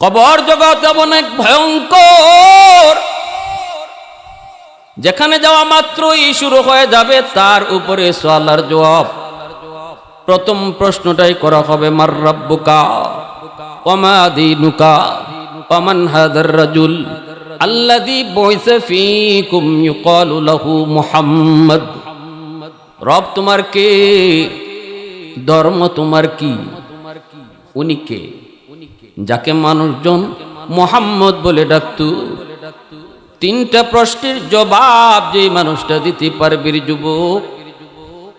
কবর জগৎ এমন এক ভয়ঙ্কর, যেখানে যাওয়া মাত্রই শুরু হয়ে যাবে তার উপরে সওয়ালের জবাব। প্রথম প্রশ্নটাই করা হবে, মার রাব্বুকা ওয়া মা দীনুকা ওয়া মান হাদার রাজুল আল্লাযী বুইসা ফীকুম ইউকালু লাহু মুহাম্মদ। রব তোমার কে, ধর্ম তোমার কি, উনি কে যাকে মানুষজন মুহাম্মদ বলে ডাকত। তিনটা প্রশ্নের জবাব যে মানুষটা দিতে পারবে যুবক,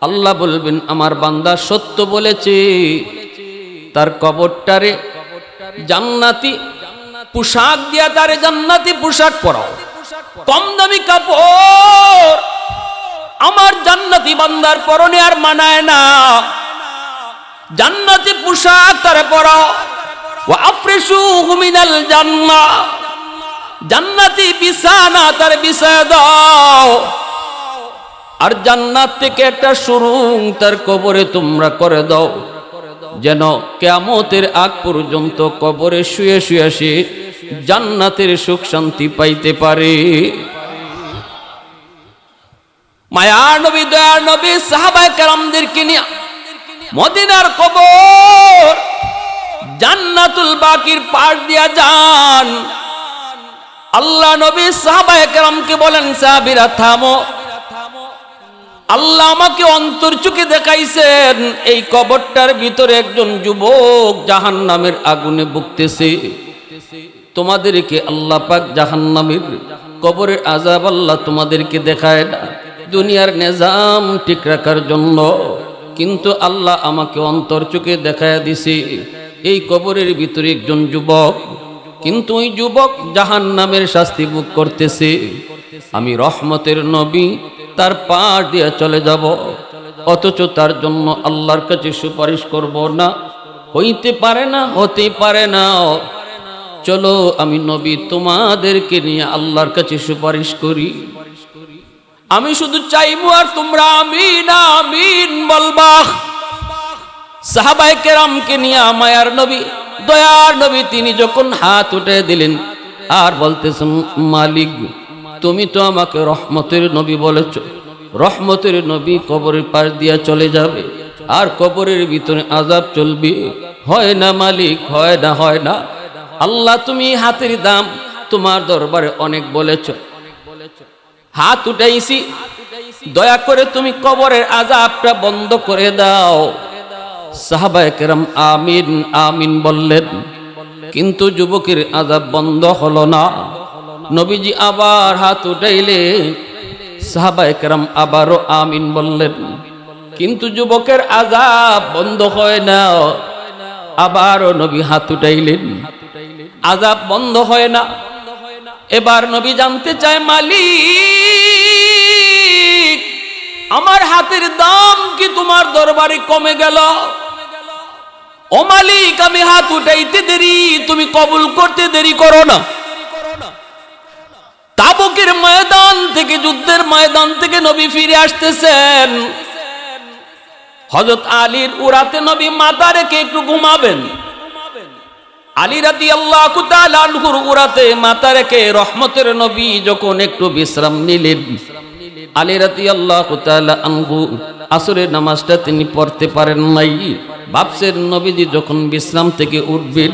আল্লাহ বলবেন আমার বান্দা সত্য বলেছে, তার কবরটারে জান্নাতি পোশাক দিয়া তারে জান্নাতি পোশাক পরাও, কম দামি কাপড় আমার জান্নাতি বান্দার পরনে আর মানায় না, জান্নাতি পোশাক তারে পরাও। ওয়া আফরিশুহু মিনাল জান্নাহ, জান্নাতি বিছানা তার বিছায়া দাও, আর জান্নাত থেকে একটা সুরুং তার কবরে তোমরা করে দাও, যেন কিয়ামতের আগ পর্যন্ত কবরে শুয়ে শুয়ে সে জান্নাতের সুখ শান্তি পাইতে পারে। মায়ার নবী, দয়ার নবী সাহাবায়ে কেরামদেরকে নিয়ে মদিনার কবর জান্নাতুল বাকির পাশ দিয়া যান। আল্লাহ নবী সাহাবায়ে কেরামকে বলেন, সাহাবীরা থামো, আল্লাহ আমাকে অন্তর চোখে দেখাইছেন এই কবরটার ভিতরে একজন যুবক জাহান্নামের আগুনে ভুগতেছে। তোমাদেরকে আল্লাহ পাক জাহান্নামের কবরের আযাব আল্লাহ তোমাদেরকে দেখায় না দুনিয়ার নিজাম ঠিক রাখার জন্য, কিন্তু আল্লাহ আমাকে অন্তর চোখে দেখায় দিছে এই কবরের ভিতরে একজন যুবক, কিন্তু ওই যুবক জাহান্নামের শাস্তি ভোগ করতেছে। আমি রহমতের নবী তার পাশ দিয়ে চলে যাব, অথচ তার জন্য আল্লাহর কাছে সুপারিশ করব না, হইতে পারে না, হতে পারে না। চলো আমি নবী তোমাদেরকে নিয়ে আল্লাহর কাছে সুপারিশ করি। আমি শুধু চাইবো আর তোমরা আমিন আমিন বলবা। সাহাবায়ে কেরামকে নিয়ে মায়ার নবী, দয়ার নবী তিনি যখন হাত উঠে দিলেন আর বলতেছেন, মালিক তুমি তো আমাকে রহমতের নবী বলেছ, রহমতের নবী কবরের পাশ দিয়া চলে যাবে আর কবরের ভিতরে আযাব চলবে, হয় না মালিক, হয় না, হয় না। আল্লাহ তুমি হাতের দাম তোমার দরবারে অনেক বলেছ, হাত উঠাইছি, দয়া করে তুমি কবরের আযাবটা বন্ধ করে দাও। সাহাবায়ে কেরাম আমিন আমিন বললেন, কিন্তু যুবকের আযাব বন্ধ হলো না। নবীজি আবার হাত উঠাইলেন, সাহাবায়ে কেরাম আবারও আমিন বললেন, কিন্তু যুবকের আযাব বন্ধ হয় না। আবারও নবী হাত উঠাইলেন, আযাব বন্ধ হয় না। এবার নবী জানতে চায়, মালিক আমার হাতের দাম কি তোমার দরবারে কমে গেল? ও মালিক আমি হাত উঠাইতে দেরি, তুমি কবুল করতে দেরি করো না। তাবুকের ময়দান থেকে, যুদ্ধের ময়দান থেকে নবী ফিরে আসতেছেন, হযরত আলীর উরাতে নবী মাথা রেখে একটু ঘুমাবেন। আলী রাদিয়াল্লাহু তাআলা আনহুর উরাতে মাথা রেখে রহমতের নবী যখন একটু বিশ্রাম নিলেন, আলী রাদিয়াল্লাহু তাআলা আনহু আসরের নামাজটা তিনি পড়তে পারেন নাই। ভাবছেন নবীজি যখন বিশ্রাম থেকে উঠবেন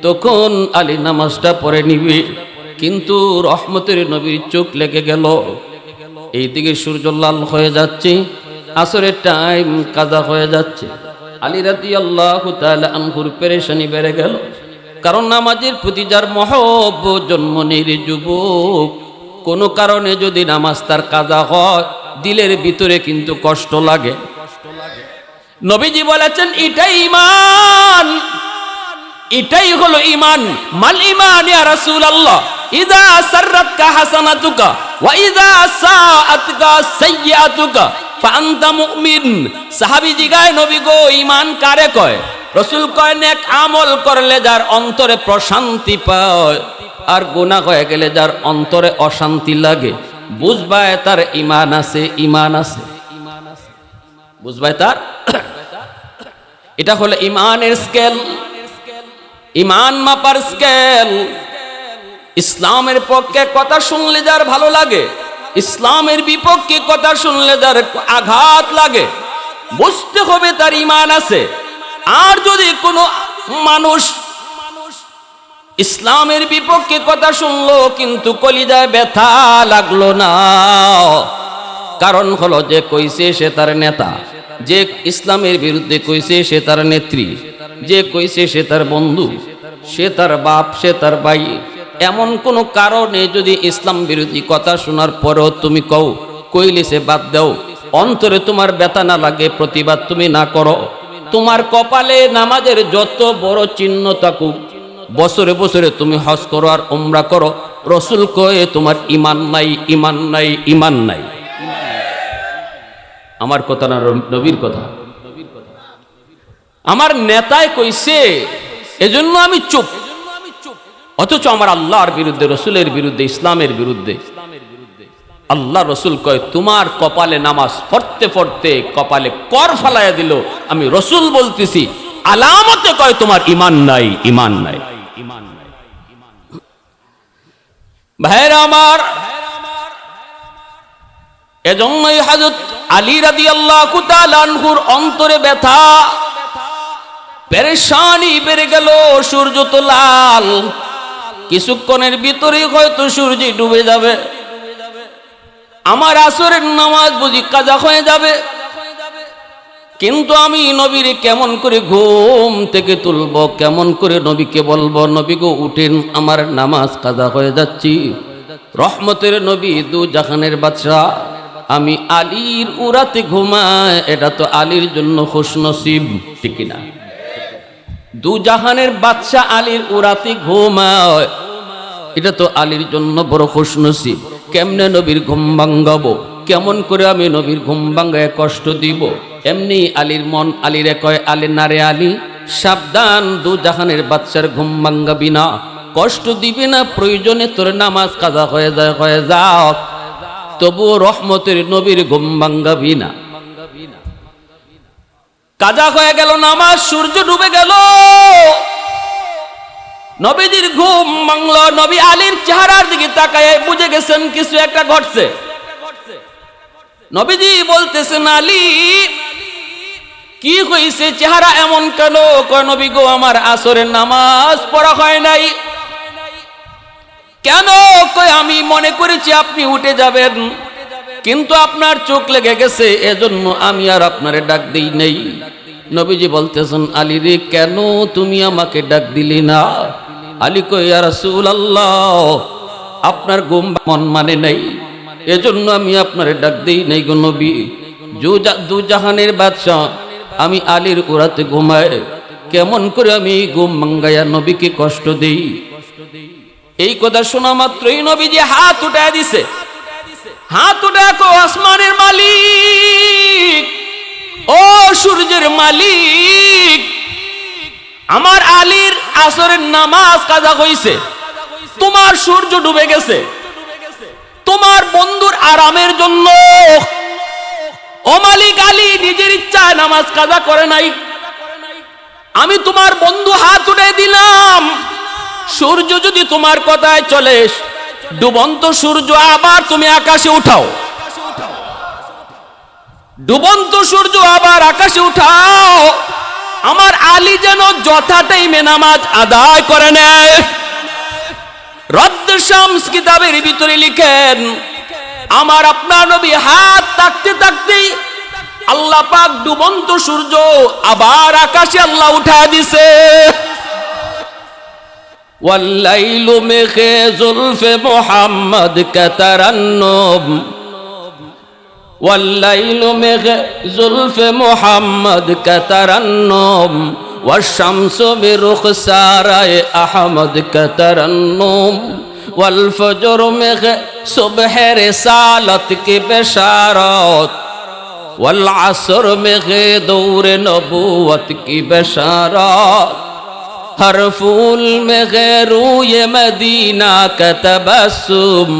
তখন আলী নামাজটা পড়ে নিবে, কিন্তু রহমতের নবীর চোখ লেগে গেল। এইদিকে সূর্য লাল হয়ে যাচ্ছে, আসরের টাইম কাজা হয়ে যাচ্ছে। আলী রাদিয়াল্লাহু তাআলা আনহুর পেরেশানি বেড়ে গেল, কারণ নামাজের প্রতি যার মহব্বত জন্ম নেই যুবক, কোনো কারণে যদি নামাজ তার কাজা হয় দিলের ভিতরে কিন্তু কষ্ট লাগে। নবীজি বলেছেন এটাই ঈমান, এটাই হলো ঈমান। মাল ঈমান ইয়া রাসূলুল্লাহ? ইযা সাররাতকা হাসানাতুকা ওয়া ইযা সাআতকা সাইয়্যাতুকা ফাআনতা মুমিন। সাহাবী জিগায়, নবী গো ঈমান কারে কয়? রাসূল কয়, নেক আমল করলে যার অন্তরে প্রশান্তি পায় আর গুনাহ হয়ে গেলে যার অন্তরে অশান্তি লাগে, বুঝবায় তার ঈমান আছে, ঈমান আছে, বুঝবায় তার। এটা হলো ঈমানের স্কেল। ইমান মাপার স্কেল। ইসলামের পক্ষে কথা শুনলে যার ভালো লাগে, ইসলামের বিপক্ষে কথা শুনলে যার আঘাত লাগে, বুঝতে হবে তার ইমান আছে। আর যদি কোনো মানুষ ইসলামের বিপক্ষে কথা শুনলো কিন্তু কলিজায় ব্যথা লাগলো না, কারণ হলো যে কইছে সে তার নেতা, যে ইসলামের বিরুদ্ধে কইছে সে তার নেত্রী, যে কইছে সে তার বন্ধু, সে তার বাপ, সে তার ভাই। এমন কোন কারণে যদি ইসলাম বিরোধী কথা শোনার পরেও তুমি কইলে সে বাদ দাও, অন্তরে তোমার ব্যথা না লাগে, প্রতিবাদ তুমি না করো, তোমার কপালে নামাজের যত বড় চিহ্ন থাকুক, বছরে বছরে তুমি হজ করো আর উমরা করো, রসুল কয়ে তোমার ইমান নাই, ইমান নাই, ইমান নাই। আমার কথা না নবীর কথা? আমার নেতায় কইছে এজন্য আমি চুপ, অথচ আমার আল্লাহর বিরুদ্ধে, রসুলের বিরুদ্ধে, ইসলামের বিরুদ্ধে। আল্লাহ রসুল কয় তোমার কপালে নামাজ পড়তে পড়তে কপালে কর ফালাইয়া দিল, আমি রসুল বলতেছি, আলামতে কয় তোমার ইমান নাই, ইমান নাই, ইমান নাই। ভাইরা আমার, এজন্যই হযরত আলী রাদিয়াল্লাহু তাআলা আনহুর অন্তরে ব্যথা, পেরেশানি বেড়ে গেল। সূর্য তো লাল, কিছুক্ষণের ভিতরেই হয়তো সূর্য ডুবে যাবে, আমার আসরের নামাজ বুঝি কাজা হয়ে যাবে। কিন্তু আমি নবীরে কেমন করে ঘুম থেকে তুলবো, কেমন করে নবীকে বলবো, নবী গো উঠেন, আমার নামাজ কাজা হয়ে যাচ্ছি। রহমতের নবী, দু জাহানের বাদশাহ, আমি আলীর উরাতে ঘুমাই, এটা তো আলীর জন্য খুশনসিব, ঠিক না? দু জাহানের বাদশাহ আলীর উরাতে ঘুমায়, এটা তো আলীর জন্য বড় খুশনসিব। কেমনে নবীর ঘুম ভাঙ্গাবো, কেমন করে আমি নবীর ঘুম ভাঙ্গায় কষ্ট দিব? এমনি আলীর মন আলীরে কয়, আলী না রে আলী, সাবধান, দু জাহানের বাদশার ঘুম ভাঙ্গাবি না, কষ্ট দিবি না, প্রয়োজনে তোর নামাজ কাজা হয়ে যায়, হয়ে যাও, তবুও রহমতের নবীর ঘুম ভাঙ্গাবি না। কাজা হয়ে গেল নামাজ, সূর্য ডুবে গেল, নবীজির ঘুম ভাঙল। নবী আলীর চেহারার দিকে তাকায় বুঝে গেছেন কিছু একটা ঘটছে। নবীজি বলতেছেন, আলী কি হইছে, চেহারা এমন কেন? কয় নবী গো, আমার আসরের নামাজ পড়া হয় নাই। কেন? কয় আমি মনে করেছি আপনি উঠে যাবেন, কিন্তু আপনার চোখ লেগে গেছে, এজন্য আমি আর আপনারে ডাক দিই নেই। নবীজি বলতেছেন, আলী রে, কেন তুমি আমাকে ডাক দিলি না? আলী কয়, ইয়া রাসূলুল্লাহ, আপনার ঘুম মন মানে নাই, এজন্য আমি আপনারে ডাক দিই নাই গো নবী। দু জাহানের বাদশাহ আমি আলীর উরাতে ঘুমাই, কেমন করে আমি ঘুম ভাঙ্গাইয়া নবীকে কষ্ট দেই? এই কথা শোনা মাত্রই নবীজি হাত উঠায় দিছে, হাত উঠায় কো, আসমানের মালিক, ও সূর্যের মালিক, আমার আলীর আসরের নামাজ কাজা হইছে, তোমার সূর্য ডুবে গেছে, তোমার বন্ধুর আরামের জন্য ও মালিক, আলী নিজের ইচ্ছায় নামাজ কাজা করে নাই, আমি তোমার বন্ধু হাত উঠে দিলাম। সূর্য যদি তোমার কথায় চলে, ডুবন্ত সূর্য আবার তুমি আকাশে উঠাও, ডুবন্ত সূর্য আবার আকাশে উঠাও, আমার আলী যেন যথা টাইমে নামাজ আদায় করে নেয়। রদ্দ শামস কিতাবের ভিতরে লিখেন, আমার আপনার নবী হাত তাকতে তাকতেই আল্লাহ পাক ডুবন্ত সূর্য আবার আকাশে আল্লাহ উঠায় দিছে। ওয়াল্লাইলু মিখে জুলফে মুহাম্মদ কা তারান্নুম, ওয়াল্লাইলু মিখে জুলফে মুহাম্মদ কা তারান্নুম, ওয়াশ-শামসু বিরুখসারায়ে আহমদ কা তারান্নুম, ওয়াল ফজর মিখে সুবহে রিসালত কি বিশারত, ওয়াল আসর মিখে দৌরে নবুয়ত কি বিশারত, हर फूल में गैरूए मदीना का तबस्सुम,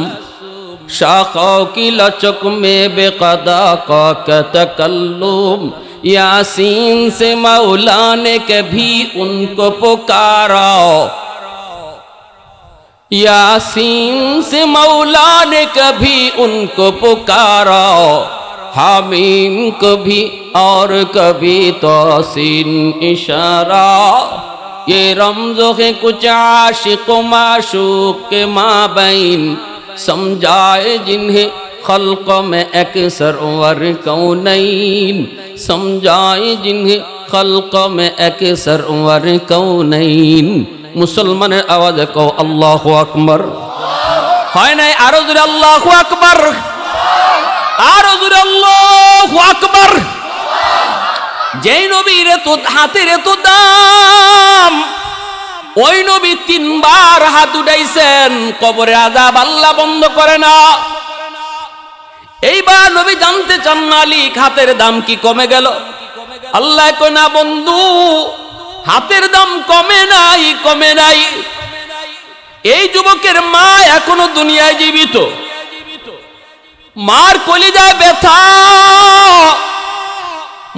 शाखों की लचक में बेक़दा का तकल्लुम, यासीन से मौला ने कभी उनको पुकारा, यासीन से मौला ने कभी उनको पुकारा, हामीम कभी और कभी तोसीन इशारा। ये रमज़ो है कुछ आशिक माशूक के माबैन, समझाए जिन्हें खल्क़ में अक्सर वर कौनैन, समझाए जिन्हें खल्क़ में अक्सर वर कौनैन। मुसलमाনের আওয়াজে কও আল্লাহু আকবার। হয় নাই? আরো জোরে আল্লাহু আকবার, আরো জোরে আল্লাহু আকবার। যেই নবীর এত হাতের এত দাম, ওই নবী 3 বার হাত উঠাইছেন, কবরে আযাব আল্লাহ বন্ধ করে না। এইবার নবী জানতে চান মালিক হাতের দাম কি কমে গেল? আল্লাহ কয় না বন্ধু, হাতের দাম কমে নাই, কমে নাই। এই যুবকের মা এখনো দুনিয়ায় জীবিত, মার কলিজায় ব্যথা,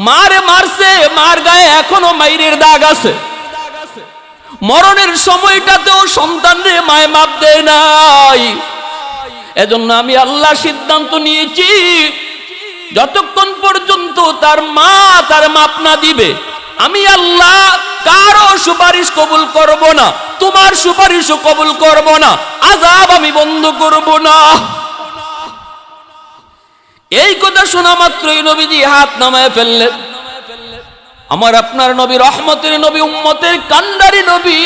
মারে মারছে, মার গায়ে এখনো মাইরের দাগ আছে। মরণের সময়টাতেও সন্তানরে মায় মাপ দেয় নাই। এজন্য আমি আল্লাহ সিদ্ধান্ত নিয়েছি, যতক্ষণ পর্যন্ত তার মা তার মাপ না দিবে, আমি আল্লাহ কারো সুপারিশ কবুল করব না, তোমার সুপারিশও কবুল করব না, আযাব আমি বন্ধ করব না। এই কথা শোনা মাত্রই নবীজি হাত নামায় ফেললেন। আমার আপনার নবী রহমতের নবী, উম্মতের কান্ডারি নবী।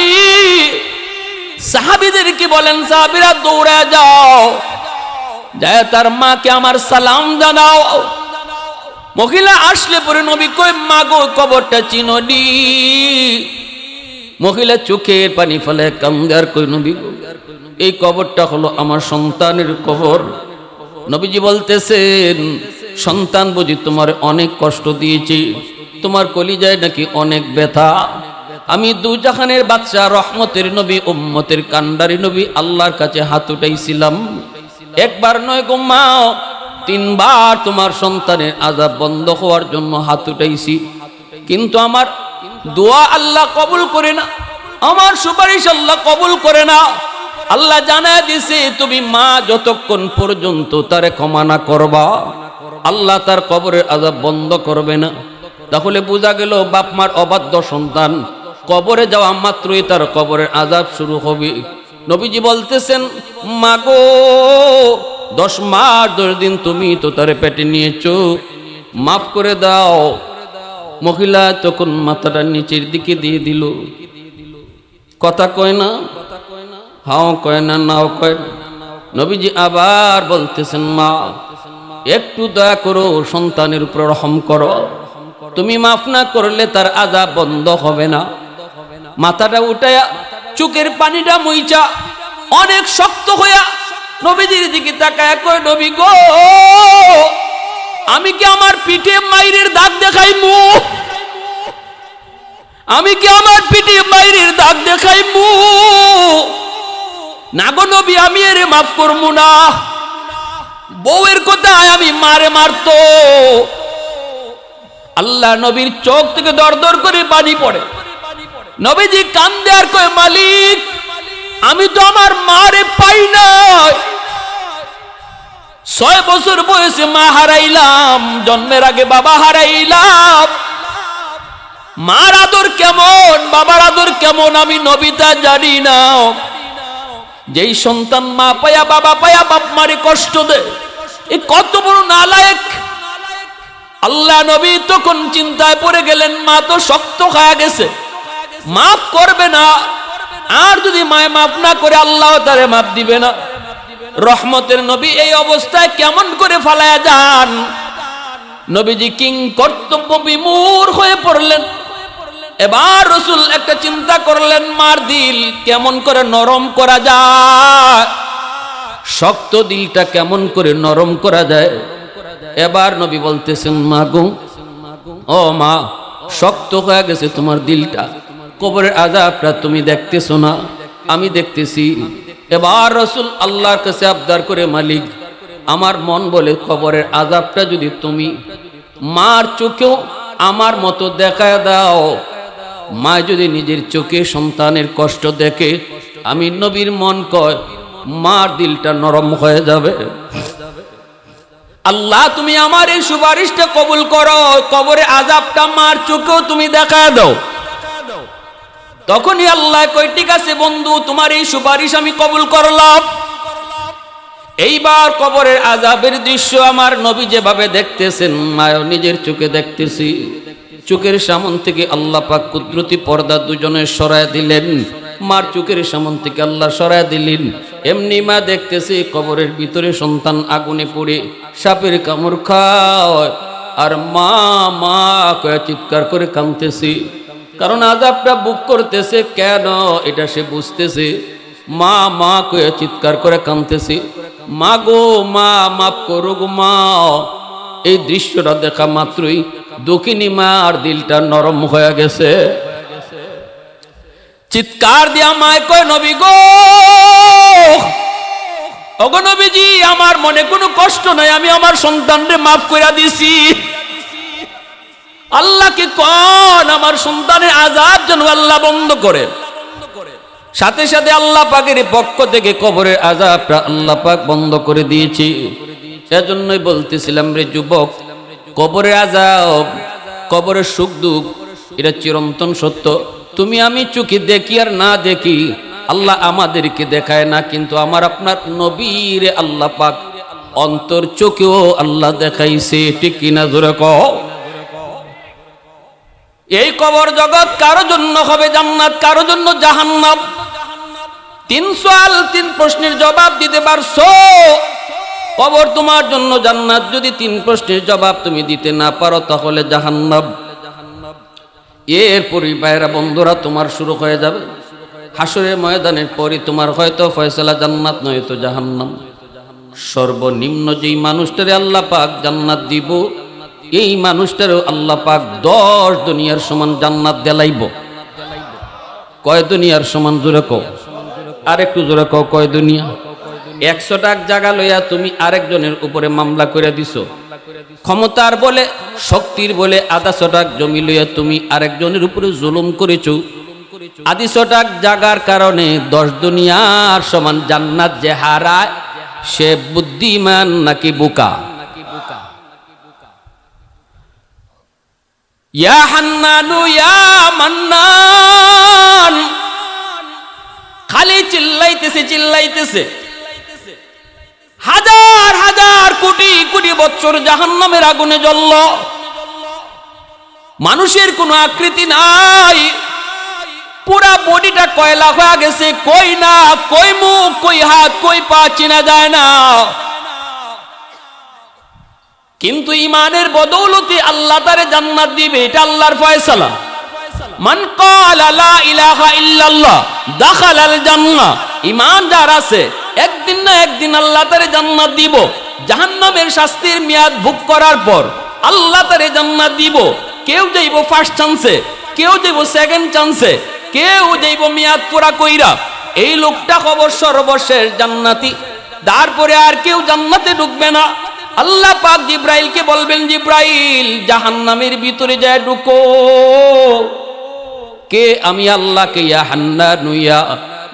সাহাবীদেরকে বলেন, সাহাবীরা দৌড়ে যাও, যায় তার মাকে আমার সালাম জানাও। মহিলা আসলে পরে নবী কই, মা গো কবরটা চিনোনি? মহিলা চোখের পানি ফেলে কান্দে আর কই, নবী গো এই কবরটা হলো আমার সন্তানের কবর। নবীজি বলতেছেন, সন্তান বুঝি তোমার অনেক কষ্ট দিয়েছি, তোমার কলিজায় নাকি অনেক ব্যথা। আমি দুজাহানের বাদশা রহমতের নবী, উম্মতের কান্ডারি নবী, আল্লাহর কাছে হাত উঠাইছিলাম, একবার নয় গো মা, 3 বার তোমার সন্তানের আযাব বন্ধ হওয়ার জন্য হাত উঠাইছি, কিন্তু আমার দোয়া আল্লাহ কবুল করে না, আমার সুপারিশ আল্লাহ কবুল করে না। আল্লাহ জানায় দিছে, তুমি মা যতক্ষণ পর্যন্ত তারে ক্ষমা না করবা, আল্লাহ তার কবরের আযাব বন্ধ করবে না। তাহলে বোঝা গেল বাপ মার অবাধ্য সন্তান কবরে যাওয়া মাত্রই তার কবরের আযাব শুরু হবে। নবীজি বলতেছেন, মা গো 10 মাস 10 দিন তুমি তো তারে পেটে নিয়েছো, মাফ করে দাও। মহিলা তখন মাথাটা নিচের দিকে দিয়ে দিল, কথা কয় না, হাও কয় না, নাও কয় না। নবীজি আবার বলতেছেন, মা একটু দয়া করো, সন্তানের উপর রহম করো, তুমি মাফ না করলে তার আযাব বন্ধ হবে না। মাথাটা উঠায়া চোখের পানিটা মুইচা অনেক শক্ত হইয়া নবীজির দিকে তাকায় কয়, নবী গো আমি কি আমার পিঠে মাইরের দাগ দেখাইমু? আমি কি আমার পিঠে মাইরের দাগ দেখাইমু? না গো নবী, আমি এরে মাফ করবো না। বউয়ের কথায় আমি মারে মারতো। আল্লাহ নবীর চোখ থেকে দর দর করে পানি পড়ে। নবীজি কান্দে আর কয়, মালিক আমি তো আমার মারে পাই নাই, 6 বছর বয়সে মা হারাইলাম, জন্মের আগে বাবা হারাইলাম। মার আদর কেমন, বাবার আদর কেমন আমি নবী তা জানি না। যেই সন্তান মা পায়া বাবা পায়া বাপ মারে কষ্ট দেয়, এ কত বড় নালায়েক। আল্লাহ নবী তখন চিন্তায় পড়ে গেলেন, মা তো শক্ত হয়ে গেছে, মাফ করবে না, আর যদি মায় মাফ না করে আল্লাহ তারে মাফ দিবে না। রহমতের নবী এই অবস্থায় কেমন করে ফালায়া যান? নবীজি কিং কর্তব্য বিমূঢ় হয়ে পড়লেন। এবার রাসূল একটা চিন্তা করলেন, মার দিল কেমন করে নরম করা যায়, শক্ত দিলটা কেমন করে নরম করা যায়। এবার নবী বলতেছেন, মা গো, ও মা, শক্ত হয়ে গেছে তোমার দিলটা, কবরের আযাবটা তুমি দেখতেছো না, আমি দেখতেছি। এবার রাসূল আল্লাহর কাছে আবদার করে, মালিক আমার মন বলে কবরের আযাবটা যদি তুমি মার চোখেও আমার মতো দেখায় দাও। মা যদি নিজের চোখে সন্তানের কষ্ট দেখে, আমি নবীর মন কয় মার দিলটা নরম হয়ে যাবে। আল্লাহ তুমি আমার এই সুপারিশটা কবুল করো, কবরে আযাবটা মার চোখেও তুমি দেখায় দাও। তখনই আল্লাহ কয় ঠিক আছে বন্ধু, তোমার এই সুপারিশ আমি কবুল করলাম। এইবার কবরের আযাবের দৃশ্য আমার নবী যেভাবে দেখতেছেন, মাও নিজের চোখে দেখতেছি। চোখের সামন থেকে আল্লাহ পাক কুদরতি পর্দা দুজনের সরায় দিলেন, মার চোখের সামন থেকে আল্লাহ সরায় দিলেন। এমনি মা দেখতেছে কবরের ভিতরে সন্তান আগুনে পড়ে সাপের কামড় খায়, আর মা মা কয়ে চিৎকার করে কাঁদতেছে, কারণ আযাবটা বুক করতেছে কেন এটা সে বুঝতেছে। মা মা কয়ে চিৎকার করে কাঁদতেছে, মা গো মা মাফ করো গো মা। এই দৃশ্যটা দেখা মাত্রই দুঃখিনী মার দিলটা নরম হয়ে গেছে। চিৎকার দিয়া মায় কয় নবী গো, ওগো নবীজি আমার মনে কোনো কষ্ট নাই, আমি আমার সন্তানরে মাফ করে দিছি। আল্লাহকে কোন আমার সন্তানের আযাব যেন আল্লাহ বন্ধ করে। সাথে সাথে আল্লাহ পাকের পক্ষ থেকে কবরের আযাবটা আল্লাহ পাক বন্ধ করে দিয়েছি। সেজন্যই বলতেছিলাম রে যুবক, কবরের আযাব, কবরের সুখ দুঃখ এটা চিরন্তন সত্য। তুমি আমি চোখে দেখি আর না দেখি, আল্লাহ আমাদেরকে দেখায় না, কিন্তু আমার আপনার নবীর আল্লাহ পাক অন্তর চোখেও আল্লাহ দেখাইছে। ঠিক কিনা জোরে কও। এই কবর জগৎ কারো জন্য হবে জান্নাত, কারো জন্য জাহান্নাম। 3 সওয়াল 3 প্রশ্নের জবাব দিতে পারছো, কবর তোমার জন্য জান্নাত। যদি 3 প্রশ্নের জবাব তুমি দিতে না পারো তাহলে জাহান্নাম। এরপরই ভাইরা বন্ধুরা তোমার শুরু হয়ে যাবে হাসরের ময়দানের পরই তোমার হয়তো ফয়সালা জান্নাত নয়তো জাহান্নাম। সর্বনিম্ন যেই মানুষটারে আল্লাহ পাক জান্নাত দিব, এই মানুষটারও আল্লাহ পাক 10 দুনিয়ার সমান জান্নাত দেলাইব। কয় দুনিয়ার সমান? জোরে কও, আর একটু জোরে কও, কয় দুনিয়া? 100 টাকা জায়গা লইয়া তুমি আরেকজনের উপরে মামলা করে দিছো, ক্ষমতার বলে শক্তির বলে 100 টাকা জমি লইয়া তুমি আরেকজনের উপরে জুলুম করেছো। 100 টাকা জায়গার কারণে 10 দুনিয়ার সমান জান্নাত যে হারায়, সে বুদ্ধিমান নাকি বোকা? ইয়া হান্নানু ইয়া মান্নান, খালি চিল্লাইতেছে। হাজার হাজার কোটি কোটি বছর জাহান্নামের আগুনে জ্বলল, মানুষের কোনো আকৃতি নাই, পুরা বডিটা কয়লা হয়ে গেছে, কই না কই মুখ কই হাত কই পা চেনা যায় না। কিন্তু ঈমানের বদৌলতে আল্লাহ তারে জান্নাত দিবে, এটা আল্লাহর ফয়সালা। মান ক্বালা লা ইলাহা ইল্লাল্লাহ দাখালাল জান্নাহ, ঈমান যার আছে একদিন না একদিন আল্লাহ তারে জান্নাত দিব। জাহান্নামের শাস্তির মেয়াদ ভোগ করার পর আল্লাহ তারে জান্নাত দিব। কেউ যাইব ফার্স্ট চান্সে, কেউ যাইব সেকেন্ড চান্সে, কেউ যাইব মেয়াদ পুরা কইরা। এই লোকটা খবর সর্বশেষ জান্নাতি, তারপরে আর কেউ জান্নাতে ঢুকবে না। আল্লাহ পাক জিব্রাইলকে বলবেন, জিব্রাইল জাহান্নামের ভিতরে যায় ঢুকো। কে? আমি আল্লাহকে ইয়া হান্নান ইয়া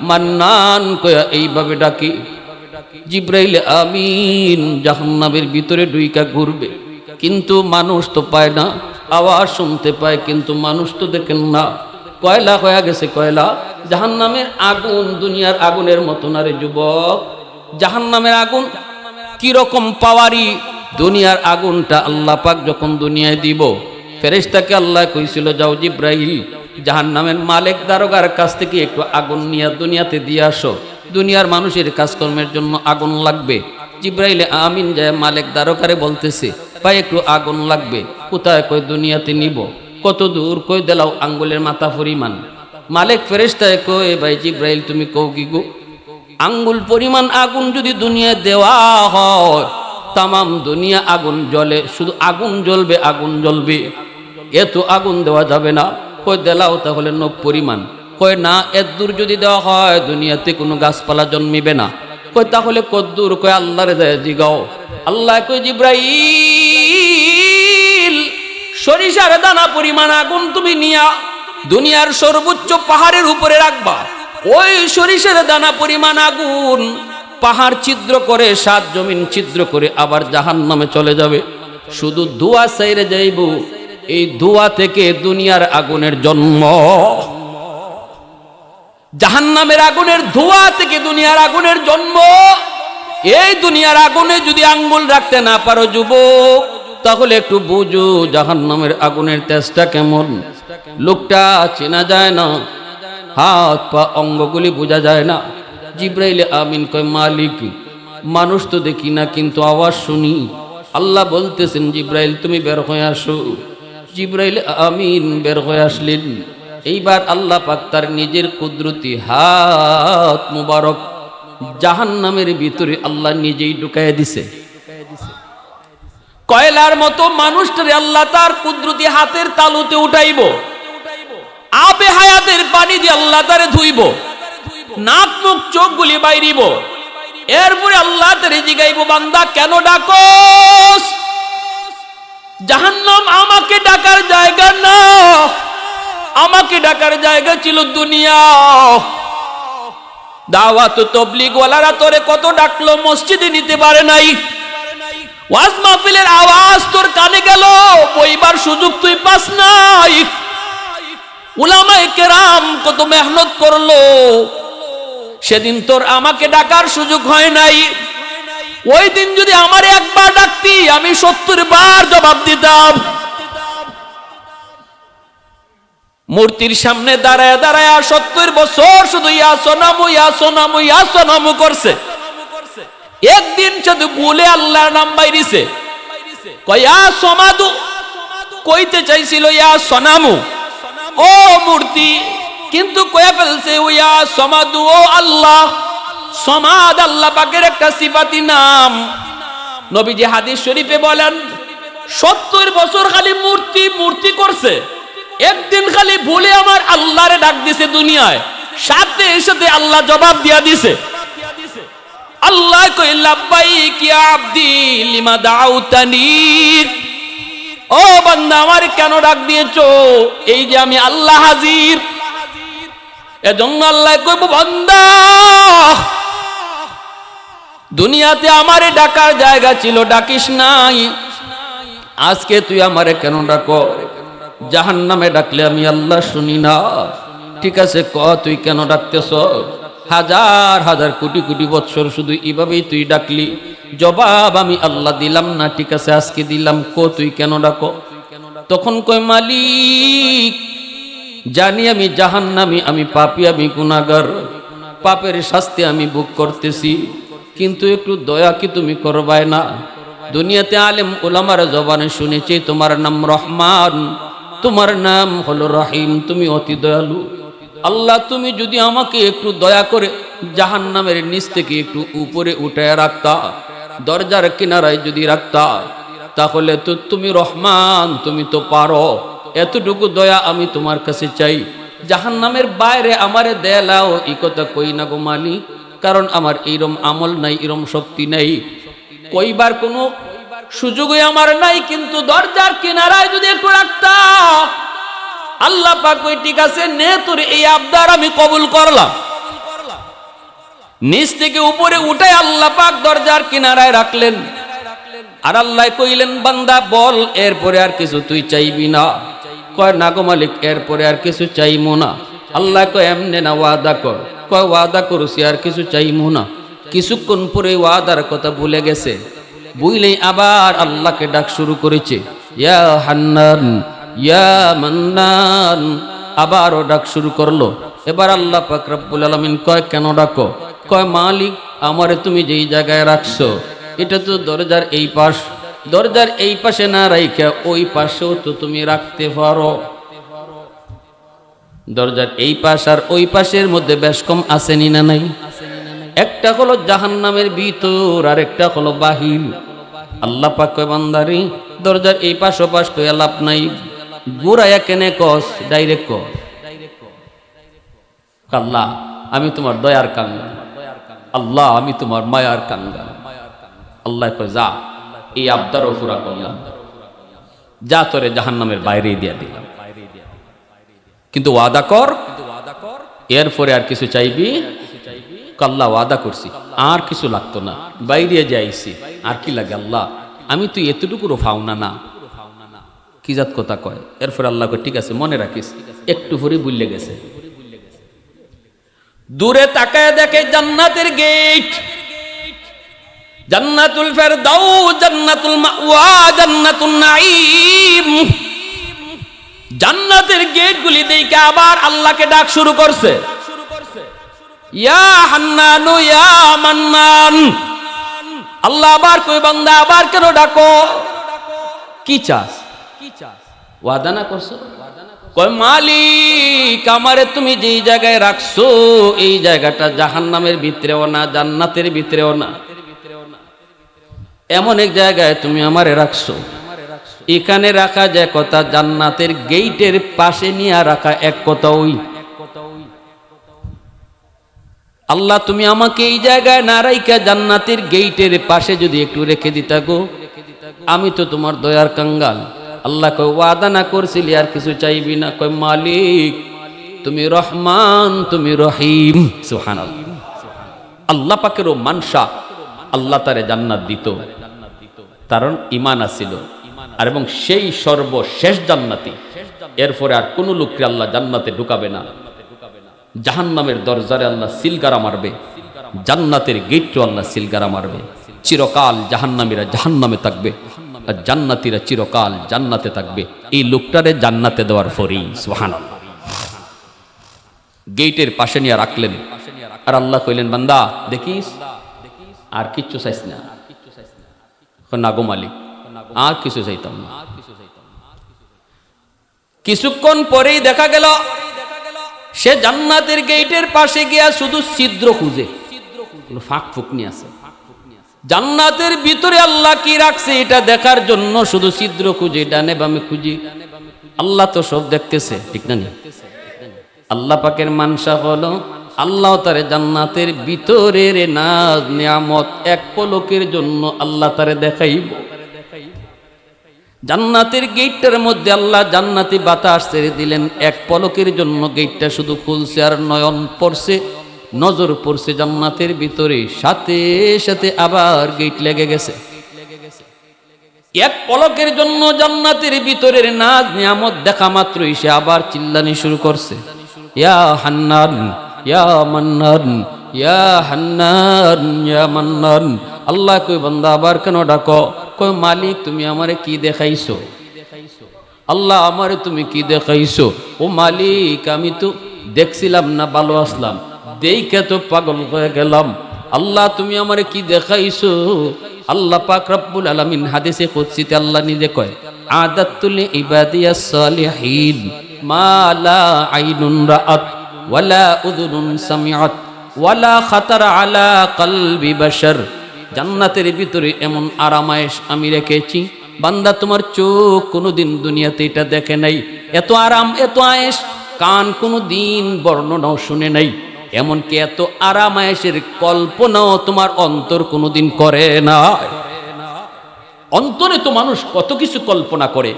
মান্নান কয়া এইভাবে ডাকি। জিব্রাইল আমিন জাহান্নামের ভিতরে ঢুইকা ঘুরবে, কিন্তু মানুষ তো পায় না। আওয়াজ শুনতে পায় কিন্তু মানুষ তো দেখেন না। কয়লা হয়ে গেছে কয়লা। জাহান্নামের আগুন দুনিয়ার আগুনের মতো না রে যুবক। জাহান্নামের আগুন কিরকম পাওয়ারি। দুনিয়ার আগুনটা আল্লাহ পাক যখন দুনিয়ায় দিব, ফেরেশতাকে আল্লাহ কইছিল, যাও জিব্রাইল জাহান্নামের মালিক দারোগার কাছ থেকে একটু আগুন নিয়ে দুনিয়াতে দিয়ে আসো, দুনিয়ার মানুষের কাজকর্মের জন্য আগুন লাগবে। জিব্রাইল আমিন যায় মালিক দারোগারে বলতেছে, ভাই একটু আগুন লাগবে। কোথায়? কই দুনিয়াতে নিব। কত দূর? কই দেলাও আঙ্গুলের মাথা পরিমাণ। মালিক ফেরেশতায় কই, ভাই জিব্রাইল তুমি কও কি গো, আঙ্গুল পরিমাণ আগুন যদি দুনিয়ায় দেওয়া হয়, তামাম দুনিয়া আগুন জ্বলে, শুধু আগুন জ্বলবে আগুন জ্বলবে, এত আগুন দেওয়া যাবে না। কই দেলাও তাহলে নখ পরিমাণ। কয় না, এত দূর যদি দেওয়া হয় দুনিয়াতে কোনো গাছপালা জন্মিবে না। কই তাহলে কদ্দূর? কয় আল্লাহরে যায় জিগাও। আল্লাহ কই জিব্রাইল সরিষার দানা পরিমাণ আগুন তুমি নিয়া দুনিয়ার সর্বোচ্চ পাহাড়ের উপরে রাখবা, ওই সরিষার দানা পরিমাণ আগুন পাহাড় ছিদ্র করে, 7 জমিন ছিদ্র করে আবার জাহান্নামে চলে যাবে। শুধু ধোঁয়া ছাইরে যাইব, এই ধোঁয়া থেকে দুনিয়ার আগুনের জন্ম। জাহান্নামের আগুনের ধোঁয়া থেকে দুনিয়ার আগুনের জন্ম। এই দুনিয়ার আগুনে যদি আঙ্গুল রাখতে না পারো যুবক, তাহলে একটু বুঝো জাহান্নামের আগুনের তেজটা কেমন। লোকটা চেনা যায় না, হাত পা অঙ্গগুলি বোঝা যায় না। জিব্রাইল আমিন কয়, মালিক মানুষ তো দেখি না, কিন্তু আওয়াজ শুনি। আল্লাহ বলতেছেন, জিব্রাইল তুমি বের হয়ে আসো। জিব্রাইল আমিন বের হয়ে আসলেন। এইবার আল্লাহ পাক তার নিজের কুদরতি হাত মুবারক জাহান্নামের ভিতরে আল্লাহ নিজেই ঢুকাইয়া দিছে। কয়লার মতো মানুষটারে আল্লাহ তার কুদরতি হাতের তালুতে উঠাইব, আবে হায়াতের পানি দিয়ে আল্লাহ তারে ধুইব, নাক মুখ চোখগুলি বাইরিব। এরপরে আল্লাহ তারে জিগাইব, বান্দা কেন ডাকোস? জাহান্নাম আমাকে ডাকার জায়গা না, আমাকে ডাকার জায়গা ছিল দুনিয়া। দাওয়াত তাবলীগ ওয়ালারা তোরে কত ডাকলো, মসজিদে নিতে পারে নাই। ওয়াজ মাহফিলের আওয়াজ তোর কানে গেল, বইবার সুযোগ তুই পাস নাই। উলামায়ে কেরাম কত মেহনত করলো, সেদিন তোর আমাকে ডাকার সুযোগ হয় নাই। ওই দিন যদি আমারে একবার ডাকতি, আমি 70 বার জবাব দিতাম। মূর্তির সামনে দাঁড়ায় দাঁড়ায় 70 বছর শুধু ইয়া সোনামু ইয়া সোনামু ইয়া সোনামু করছে। একদিন শুধু বলে আল্লাহর নাম বাইরিছে, কয়া সমাদু কইতে চাইছিল ইয়া সোনামু, ও মূর্তি, কিন্তু কয়া ফেলছে ইয়া সমাদু, ও আল্লাহ। সমাদ আল্লাহ পাকের একটা সিফাতি নাম। নবীজি হাদিস শরীফে বলেন, 70 বছর খালি মূর্তি মূর্তি করছে, একদিন খালি ভুলে আমার আল্লাহরে ডাক দিছে দুনিয়ায়, সাথে সাথে আল্লাহ জবাব দিয়া দিছে। আল্লাহ কই, লাব্বাইক ইয়া আব্দি লিমা দাউতানি। ও বান্দা, আমার কেন ডাক দিয়েছো? এই যে আমি আল্লাহ হাজির। এজন্য আল্লাহ কইব, বান্দা দুনিয়াতে আমারে ডাকার জায়গা ছিল, ডাকিস নাই। আজকে তুই আমারে কেন ডাকো? জাহান্নামে ডাকলে আমি আল্লাহ শুনি না। ঠিক আছে, ক তুই কেন ডাকতেছ? হাজার হাজার কোটি কোটি বৎসর শুধু এইভাবেই তুই ডাকলি, জবাব আমি আল্লাহ দিলাম না। ঠিক আছে, আজকে দিলাম, কো তুই কেন ডাকো? তখন কয়, মালিক জানি আমি জাহান্নামী, আমি পাপী, আমি গুনাহগার, পাপের শাস্তি আমি ভোগ করতেছি, কিন্তু একটু দয়া কি তুমি করবাই না? দুনিয়াতে আলেম ওলামার জবানে শুনেছি তোমার নাম রহমান, তোমার নাম হলো রহিম, তুমি অতি দয়ালু। আল্লাহ তুমি যদি আমাকে একটু দয়া করে জাহান্নামের নিচ থেকে একটু উপরে উঠায় রাখতা, দরজার কিনারায় যদি রাখতা, তাহলে তো তুমি রহমান, তুমি তো পারো। এতটুকু দয়া আমি তোমার কাছে চাই। জাহান্নামের বাইরে আমারে দেলাও এই কথা কই না গো মালিক, কারণ আমার এইরম আমল নাই, এরম শক্তি নাই, কইবার কোনো সুযোগই আমার নাই। কিন্তু দরজার কিনারায় যদি একটু রাখতা, আল্লাহ পাক কই, ঠিক আছে, নে তোর এই আবদার আমি কবুল করলাম। নিচ থেকে উপরে উঠায় আল্লাহ পাক দরজার কিনারায় রাখলেন। আর আল্লাহ কইলেন, বান্দা বল, এরপরে আর কিছু তুই চাইবি না? কয়, না গো মালিক, এরপরে আর কিছু চাইমু না। আল্লাহ কয়, এমনে না, ওয়াদা কর। কয়, ওয়াদা করছি, আর কিছু চাইমু না। কিছুক্ষণ পরে ওয়াদার কথা ভুলে গেছে, বুঝলেই আবার আল্লাহকে ডাক শুরু করেছে, ইয়া হান্নান ইয়া মান্নান, আবারও ডাক শুরু করলো। এবার আল্লাহ পাক রব্বুল আলামিন কয়, কেন ডাকো? কয়, মালিক আমারে তুমি যেই জায়গায় রাখছো, এটা তো দরজার এই পাশ, দরজার এই পাশে না রাইখা ওই পাশেও তো তুমি রাখতে পারো। দরজার এই পাশ আর ওই পাশের মধ্যে বেশ কম আসেনি না নাই? একটা হলো জাহান্নামের ভিতর, আর একটা হলো বাহির। আল্লাহ পাক কয়, বান্দারে দরজার এই পাশ ও পাশ কইয়া লাভ নাই, ঘুরাইয়া কেনে কস, ডাইরেক্ট কস। আল্লাহ আমি তোমার দয়ার কাঙ্গাল, আল্লাহ আমি তোমার মায়ার কাঙ্গাল। আল্লাহ কয়, যা, এই আবদারও পুরা করলাম। যা তোরে জাহান্নামের বাইরেই দিয়া দিলাম, কিন্তু ওয়াদা কর এরপরে আর কিছু চাইবি? আল্লাহ ওয়াদা করছি, আর কিছু লাগতো না, বাইরে যাইছি, আর কি লাগে আল্লাহ, আমি তুই এতটুকুরও ফাওনা না। কি জাত কথা কয়। এরপরে আল্লাহ কয় ঠিক আছে মনে রাখিস, একটু পরে ভুলে গেছে। দূরে তাকায় দেখে জান্নাতের গেট, জান্নাতুল ফেরদাউস, জান্নাতুল মাওয়া, জান্নাতুন নাঈম। জান্নাতের গেটগুলি দেখে আবার আল্লাহকে ডাক শুরু করছে, ইয়া হান্নানু ইয়া মান্নান। আল্লাহ আবার কই বান্দা আবার কেন ডাকো, কি চাস? ওয়াদা না করছো? কয় মালিক আমারে তুমি যেই জায়গায় রাখছো এই জায়গাটা জাহান্নামের ভিতরেও না জান্নাতের ভিতরেও না, এমন এক জায়গায় তুমি আমারে রাখছো, এখানে রাখা যায় কথা, জান্নাতের গেটের পাশে নিয়ে রাখা এক কথা। ওই আল্লাহ তুমি আমাকে এই জায়গায় না রাইখা জান্নাতের গেটের পাশে যদি একটু রেখে দিতা গো, আমি তো তোমার দয়ার কাঙ্গাল। আল্লাহ কয় ওয়াদা না করছিলি আর কিছু চাইবি না? কয় মালিক তুমি রহমান, তুমি রহিম। সুবহানাল্লাহ। আল্লাহ পাকেরও মানসা, আল্লাহ তারে জান্নাত দিত, কারণ ঈমান আছিল। আর এবং সেই সর্বশেষ জান্নাতি, এরপরে আর কোন লোককে আল্লাহ জান্নাতে ঢুকাবে না। জাহান্নামের দরজারে আল্লাহ সিলগারা মারবে, জান্নাতের গেটও আল্লাহ সিলগারা মারবে। চিরকাল জাহান্নামীরা জাহান্নামে থাকবে, আর জান্নাতীরা চিরকাল জান্নাতে থাকবে। এই লোকটারে জান্নাতে দেওয়ার পরেই সুবহানাল্লাহ গেটের পাশে নিয়ে রাখলেন। আর আল্লাহ কইলেন বান্দা দেখিস আর কিচ্ছু চাইস না? না গো মালিক আর কিছু চাইতাম না। কিছুক্ষণ পরেই দেখা গেল সে জান্নাতের গেটের পাশে গিয়া শুধু ছিদ্র খুঁজে, ফাঁক ফুকনি আছে। জান্নাতের ভিতরে আল্লাহ কি রাখছে এটা দেখার জন্য শুধু ছিদ্র খুঁজে, ডানে বামে খুঁজি। আল্লাহ তো সব দেখতেছে, ঠিক না? আল্লাহ পাকের মানসা হলো আল্লাহ তারে জান্নাতের ভিতরের নাজ নিয়ামত এক পলকের জন্য আল্লাহ তারে দেখাইব। জান্নাতের গেটটার মধ্যে আল্লাহ জান্নাতি বাতাস ছেড়ে দিলেন, এক পলকের জন্য গেটটা শুধু খুলছে আর নয়ন পড়ছে, নজর পড়ছে জান্নাতের ভিতরে, সাথে সাথে আবার গেট লেগে গেছে। এক পলকের জন্য জান্নাতের ভিতরের নাজ নিয়ামত দেখা মাত্রই সে আবার চিল্লানি শুরু করছে, ইয়া হান্নান ইয়া মান্নান, ইয়া হান্নান ইয়া মান্নান। আল্লাহ কই বান্দা আবার কেন ডাকো? কই মালিক তুমি আমারে কি দেখাইছো? আল্লাহ আমারে তুমি কি দেখাইছো? ও মালিক আমি তো দেখছিলাম না, ভালো আসলাম, দেইখা তো পাগল হয়ে গেলাম। আল্লাহ তুমি আমারে কি দেখাইছো? আল্লাহ পাক রব্বুল আলামিন হাদিসে কুদসিতে আল্লাহ নিজে কয়, আদাতুল ইবাদিয়াস সালিহিন মা লা আইনুন রাআত ওয়ালা উযুনুন সামিআত ওয়ালা খাতারা আলা কলবি বাশার। জান্নাতের ভিতরে এমন আরামায়েশ আমি রেখেছি, বান্দা তোমার চোখ কোনোদিন দুনিয়াতে এটা দেখে নাই। এত আরাম এত আয়েশ কান কোনোদিন বর্ণনাও শুনে নাই, এমনকি এত আরামায়েশের কল্পনাও তোমার অন্তর কোনোদিন করে না। অন্তরে তো মানুষ কত কিছু কল্পনা করে,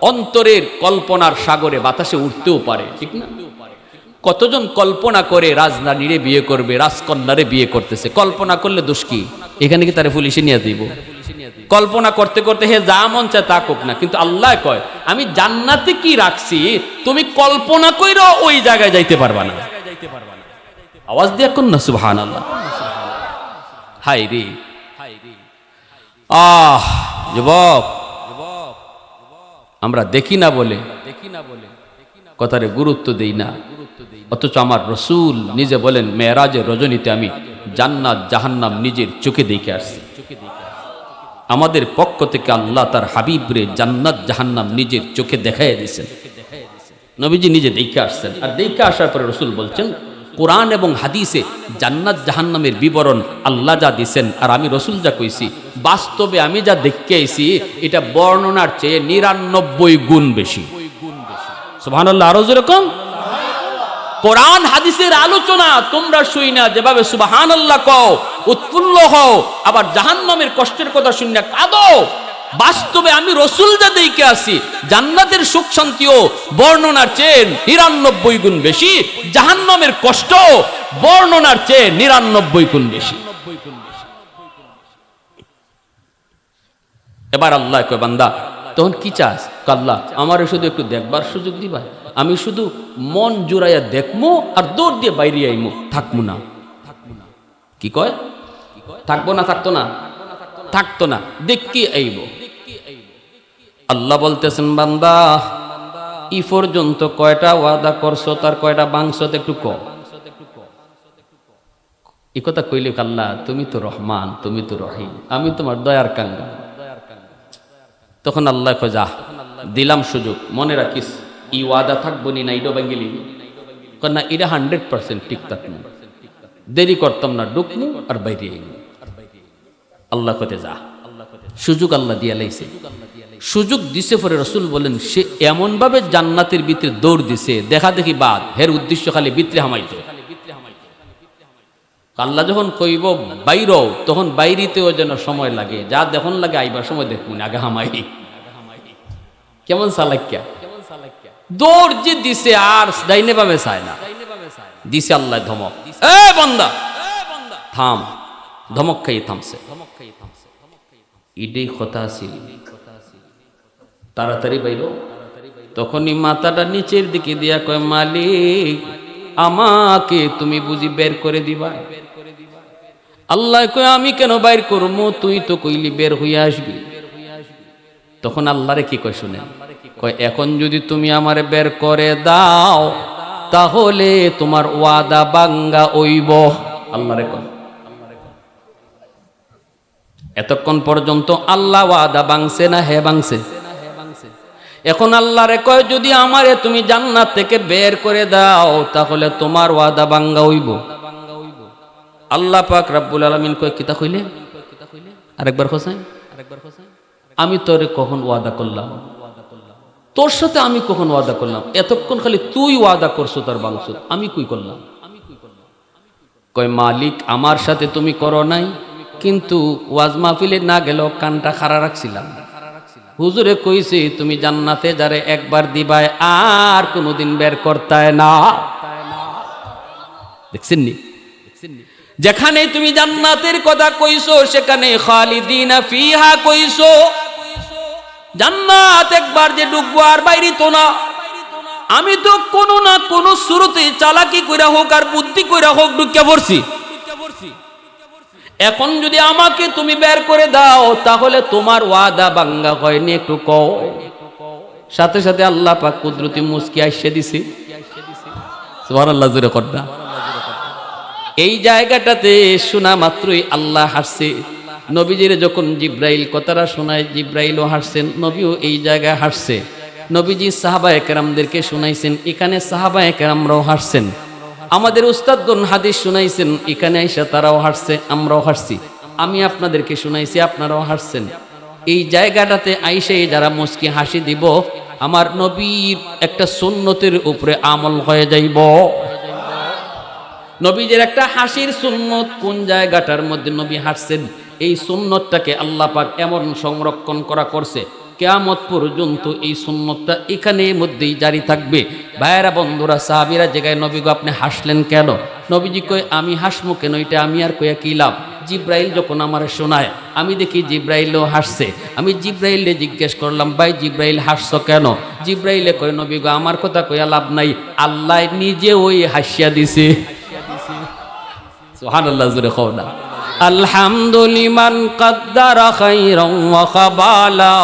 অন্তরের কল্পনার সাগরে বাতাসে উঠতেও পারে, ঠিক না? কতজন কল্পনা করে রাজরানীরে বিয়ে করবে, রাজকন্যারে বিয়ে করতেছে, কল্পনা করলে দোষ কি? এখানে কি তারে পুলিশে নিয়ে দিব? কল্পনা করতে করতে হে যা মন চায় তা কোক না, কিন্তু আল্লাহ কয় আমি জান্নাতে কি রাখছি তুমি কল্পনা কইরো ওই জায়গায় যাইতে পারবা না। আওয়াজ দিয়ে কোন না সুবহানাল্লাহ। হাই রে যুবক, আমরা দেখি না বলে কথারে গুরুত্ব দেই না, অথচ আমার রসুল নিজে বলেন মেরাজের রজনীতে আমি জান্নাত জাহান্নাম নিজের চোখে দেখে আসছি। আমাদের পক্ষ থেকে আল্লাহ তার হাবিবরে জান্নাত জাহান্নাম নিজের চোখে দেখাইয়া দিয়েছেন, নবীজি নিজে দেখে আসছেন। আর দেখে আসার পরে রসুল বলছেন কোরআন এবং হাদিসে জান্নাত জাহান্নামের বিবরণ আল্লাহ যা দিছেন আর আমি রসুল যা কইছি, বাস্তবে আমি যা দেখে আইছি এটা বর্ণনার চেয়ে 99 গুণ বেশি। সুবহানাল্লাহ। আরো যেরকম কোরআন হাদিসের আলোচনা তোমরা শুই না যেভাবে সুবহানাল্লাহ কও, উৎফুল্ল হও, আবার জাহান্নামের কষ্টের কথা শুনে কাঁদো, বাস্তবে আমি রসুল যা দেখে আসি, জান্নাতের সুখ শান্তিও বর্ণনার চেয়ে 99 গুণ বেশি, জাহান্নামের কষ্ট বর্ণনার চেয়ে 99 গুণ বেশি। এবার আল্লাহ কয় বান্দা তখন কি চাস? আল্লাহ আমারে শুধু একটু দেখবার সুযোগ দিবা, আমি শুধু মন জুড়াইয়া দেখমু আর দৌড় দিয়ে বাইরে আইমু, থাকমু না। কি কয়? থাকবো না? থাকতো না? থাকতো না, দেখি আইব। আল্লাহ বলতেছেন বান্দা ই পর্যন্ত কয়টা ওয়াদা করছো, তার কয়টা ভাঙছো একটু কম। এই কথা কইলে আল্লাহ তুমি তো রহমান, তুমি তো রহিম, আমি তোমার দয়ার কাঙ্গা। তখন আল্লাহ কয় যা দিলাম সুযোগ, মনে রাখিস ই ওয়াদা থাকবো নি না ইডো বাঙ্গিলি না, এটা 100% ঠিক থাকবো, দেরি করতাম না, ঢুকমু আর বাইরে আইমু। আল্লাহ কতে যা, সুযোগ আল্লাহ দিয়া লাইছে। সুযোগ দিছে পরে রসুল বলেন সে এমন ভাবে জান্নাতের ভিতরে দৌড় দিছে, দেখা দেখি বাদ, হের উদ্দেশ্য খালি ভিতরে হামাইতো। আল্লাহ যখন কইব বাইর, তখন বাইরিতেও যেন সময় লাগে, যা দেখুন লাগে আইবার সময় দেখুন, আগে হামাই। কেমন চালাক্যা, দৌড় যে দিছে আর ডাইনে পাবে চায় না, দিছে আল্লাহ ধমক, এ বান্দা থাম, ধমক খাইয়ে থামছে। ইডেই কথা ছিল, তাড়াতাড়ি বাইর। তখনই মাথাটা নিচের দিকে দিয়া কয় মালিক আমাকে তুমি বুঝি বের করে দিবা? আল্লাহ কয় আমি কেন বাইর করবো, তুই তো কইলি বের হইয়া আসবি। তখন আল্লাহরে কি কয় শুনে, কয় এখন যদি তুমি আমারে বের করে দাও তাহলে তোমার ওয়াদা বাঙ্গা হইব। আল্লাহরে কয় এতক্ষণ পর্যন্ত আল্লাহ ওয়াদা ভাঙছে না হে ভাঙছে? এখন আল্লাহরে কয় যদি আমারে তুমি জান্নাত থেকে বের করে দাও তাহলে তোমার ওয়াদা ভাঙ্গা হইব। আল্লাহ পাক রব্বুল আলামিন কয় কিতা কইলে? আরেকবার খোঁসাই, আমি তোরে কখন ওয়াদা করলাম? তোর সাথে আমি কখন ওয়াদা করলাম? এতক্ষণ খালি তুই ওয়াদা করছো তার ভাঙছো, আমি কই করলাম? কয় মালিক আমার সাথে তুমি করো নাই, কিন্তু ওয়াজ মাহফিলে না গেল কানটা খাড়া রাখছিলাম। হুজুরে কইছে তুমি জান্নাতে যারে একবার দিবাই আর কোনোদিন বের করতায় না। দেখছেন নি, যেখানে তুমি জান্নাতের কথা কইছো সেখানে খালিদিনা ফিহা কইছো। জান্নাত একবার যে ঢুকবো আর বাইরে তো না। আমি তো কোনো না কোনো শুরুতে চালাকি কইরা হোক আর বুদ্ধি কইরা হোক ঢুকে পড়ছি। এখন যদি আমাকে তুমি বের করে দাও তাহলে তোমার ওয়াদা ভাঙ্গা হয়নি, একটু কও। সাথে সাথে আল্লাহ পাক কুদরতি মুস্কি আইসে দিছে। সুবহানাল্লাহ, জোরে কর। এই জায়গাটাতে শোনা মাত্রই আল্লাহ হাসছে। নবীজির যখন জিব্রাইল কথাটা শোনায়, জিব্রাইলও হাসছেন, নবীও এই জায়গায় হাসছে। নবীজি সাহাবায়ে কেরামদেরকে শুনাইছেন, এখানে সাহাবায়ে কেরামরাও হাসছেন। আমাদের উস্তাদগণ হাদিস শুনাইছেন, এখানে আইসা তারাও হাসছে, আমরাও হাসছি। আমি আপনাদেরকে শুনাইছি, আপনারাও হাসছেন। এই জায়গাটাতে আইসে যারা মুস্কি হাসি দিব, আমার নবীর একটা সুন্নতের উপরে আমল হয়ে যাইব। নবীদের একটা হাসির সুন্নত কোন জায়গাটার মধ্যে নবী হাসছেন, এই সুন্নতটাকে আল্লাহ পাক এমন সংরক্ষণ করা করছে, কিয়ামত পর্যন্ত এই সুন্নতটা এখানের মধ্যেই জারি থাকবে। ভাইয়েরা, বন্ধুরা, সাহাবীরা জায়গায় নবী গো আপনি হাসলেন কেন? নবীজি কয় আমি হাসমু কেন, এটা আমি আর কইয়া কি লাভ? জিব্রাইল যখন আমার শোনায় আমি দেখি জিব্রাইলও হাসছে। আমি জিব্রাইলে জিজ্ঞেস করলাম ভাই জিব্রাইল হাসছো কেন? জিব্রাইলে কয় নবী গো আমার কথা কইয়া লাভ নাই, আল্লাহ নিজে ওই হাসিয়া দিছে। সুবহানাল্লাহ, জোরে কও না। আলহামদুলিমান কদ্দারা খাইরান ওয়া খাবালা,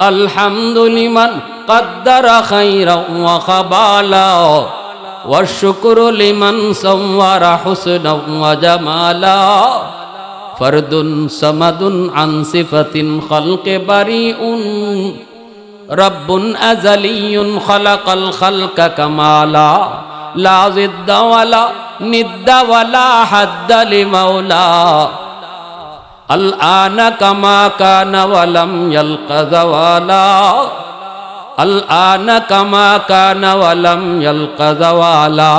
আলহামদুলিমান কদ্দারা খাইরান ওয়া খাবালা, ওয়া শুকরু লিমান সাওয়ারা হুসনান ওয়া জামালা, ফরদুন সামাদুন আন সিফাতিন খালকে বারিউন, রব্বুন আযালিয়ুন খালাকাল খালকা কামালা, লা জিদ্দা ওয়ালা নিদ্দা ওয়ালা হাদ্দা লিমাওলা, আল আনা কামা কানা ওয়ালাম ইয়ালকা যাওয়ালা, আল আনা কামা কানা ওয়ালাম ইয়ালকা যাওয়ালা।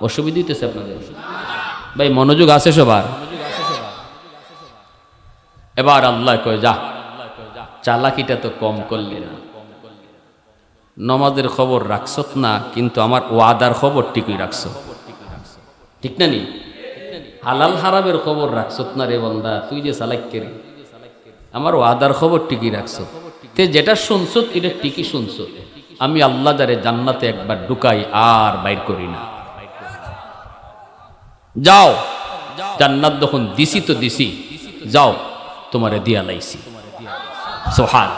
অসুবিধা হইতেছে আপনাদের ভাই? মনোযোগ আছে সবার? এবার আল্লাহ কয়, যা চালাকিটা তো কম করলে না, নমাজের খবর রাখছত না, কিন্তু আমার ওয়াদার খবর ঠিকই রাখছ, ঠিক না নি? হালাল হারামের খবর রাখছত না রে বান্দা, তুই যে চালাক্য রে, আমার ওয়াদার খবর ঠিকই রাখছ, তে যেটা শুনছত এটা ঠিকই শুনছ, আমি আল্লাহ যারে জান্নাতে একবার ঢুকাই আর বাইর করি না। যাও, জান্নাত যখন দিছি তো দিছি, যাও তোমারে দিয়া লাইছি। সুবহান।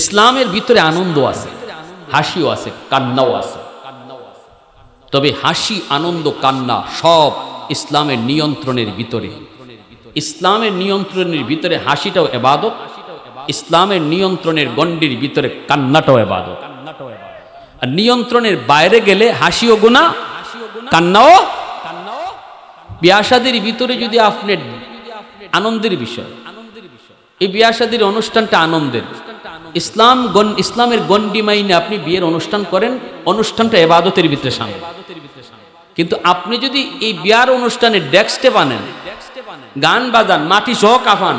ইসলামের ভিতরে আনন্দ আছে, হাসিও আছে, কান্নাও আছে, তবে হাসি, আনন্দ, কান্না সব ইসলামের নিয়ন্ত্রণের ভিতরে। ইসলামের নিয়ন্ত্রণের ভিতরে হাসিটাও ইবাদত, ইসলামের নিয়ন্ত্রণের গণ্ডির ভিতরে কান্নাটাও ইবাদত। আর নিয়ন্ত্রণের বাইরে গেলে হাসিও গুনাহ, কান্নাও। বিয়া শাদীর ভিতরে যদি আপনি আনন্দের বিষয়, এই বিয়া শাদীর অনুষ্ঠানটা আনন্দের, ইসলামের গণ্ডি মাইনে আপনি বিয়ের অনুষ্ঠান করেন, অনুষ্ঠানটা ইবাদতের ভিতরে শামিল। কিন্তু আপনি যদি এই বিয়ার অনুষ্ঠানে ডেস্কে বানেন, গান বাজান, মাটি সহ কাফান,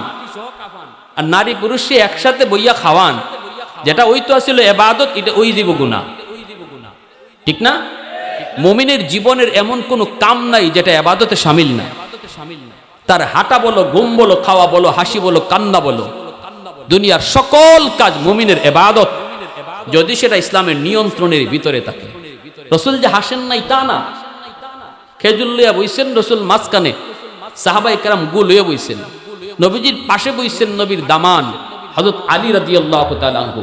আর নারী পুরুষে একসাথে বইয়া খাওয়ান, যেটা ওই তো আসলে ইবাদত, এটা ওই দিব গুনাহ, ঠিক না? মুমিনের জীবনের এমন কোনো কাম নাই যেটা ইবাদতে শামিল না। তার হাঁটা বলো, ঘুম বলো, খাওয়া বলো, হাসি বলো, কান্না বলো, দুনিয়ার সকল কাজ মুমিনের ইবাদত, যদি সেটা ইসলামের নিয়ন্ত্রণের ভিতরে থাকে। রসুল যে হাসেন নাই তা না, খেজুর লইয়া বইছেন রসুল মাঝখানে, সাহাবায়ে কেরাম গু লইয়া বইছেন, নবীজির পাশে বইছেন নবীর দামান হযরত আলী রাদিয়াল্লাহু তাআলা আনহু।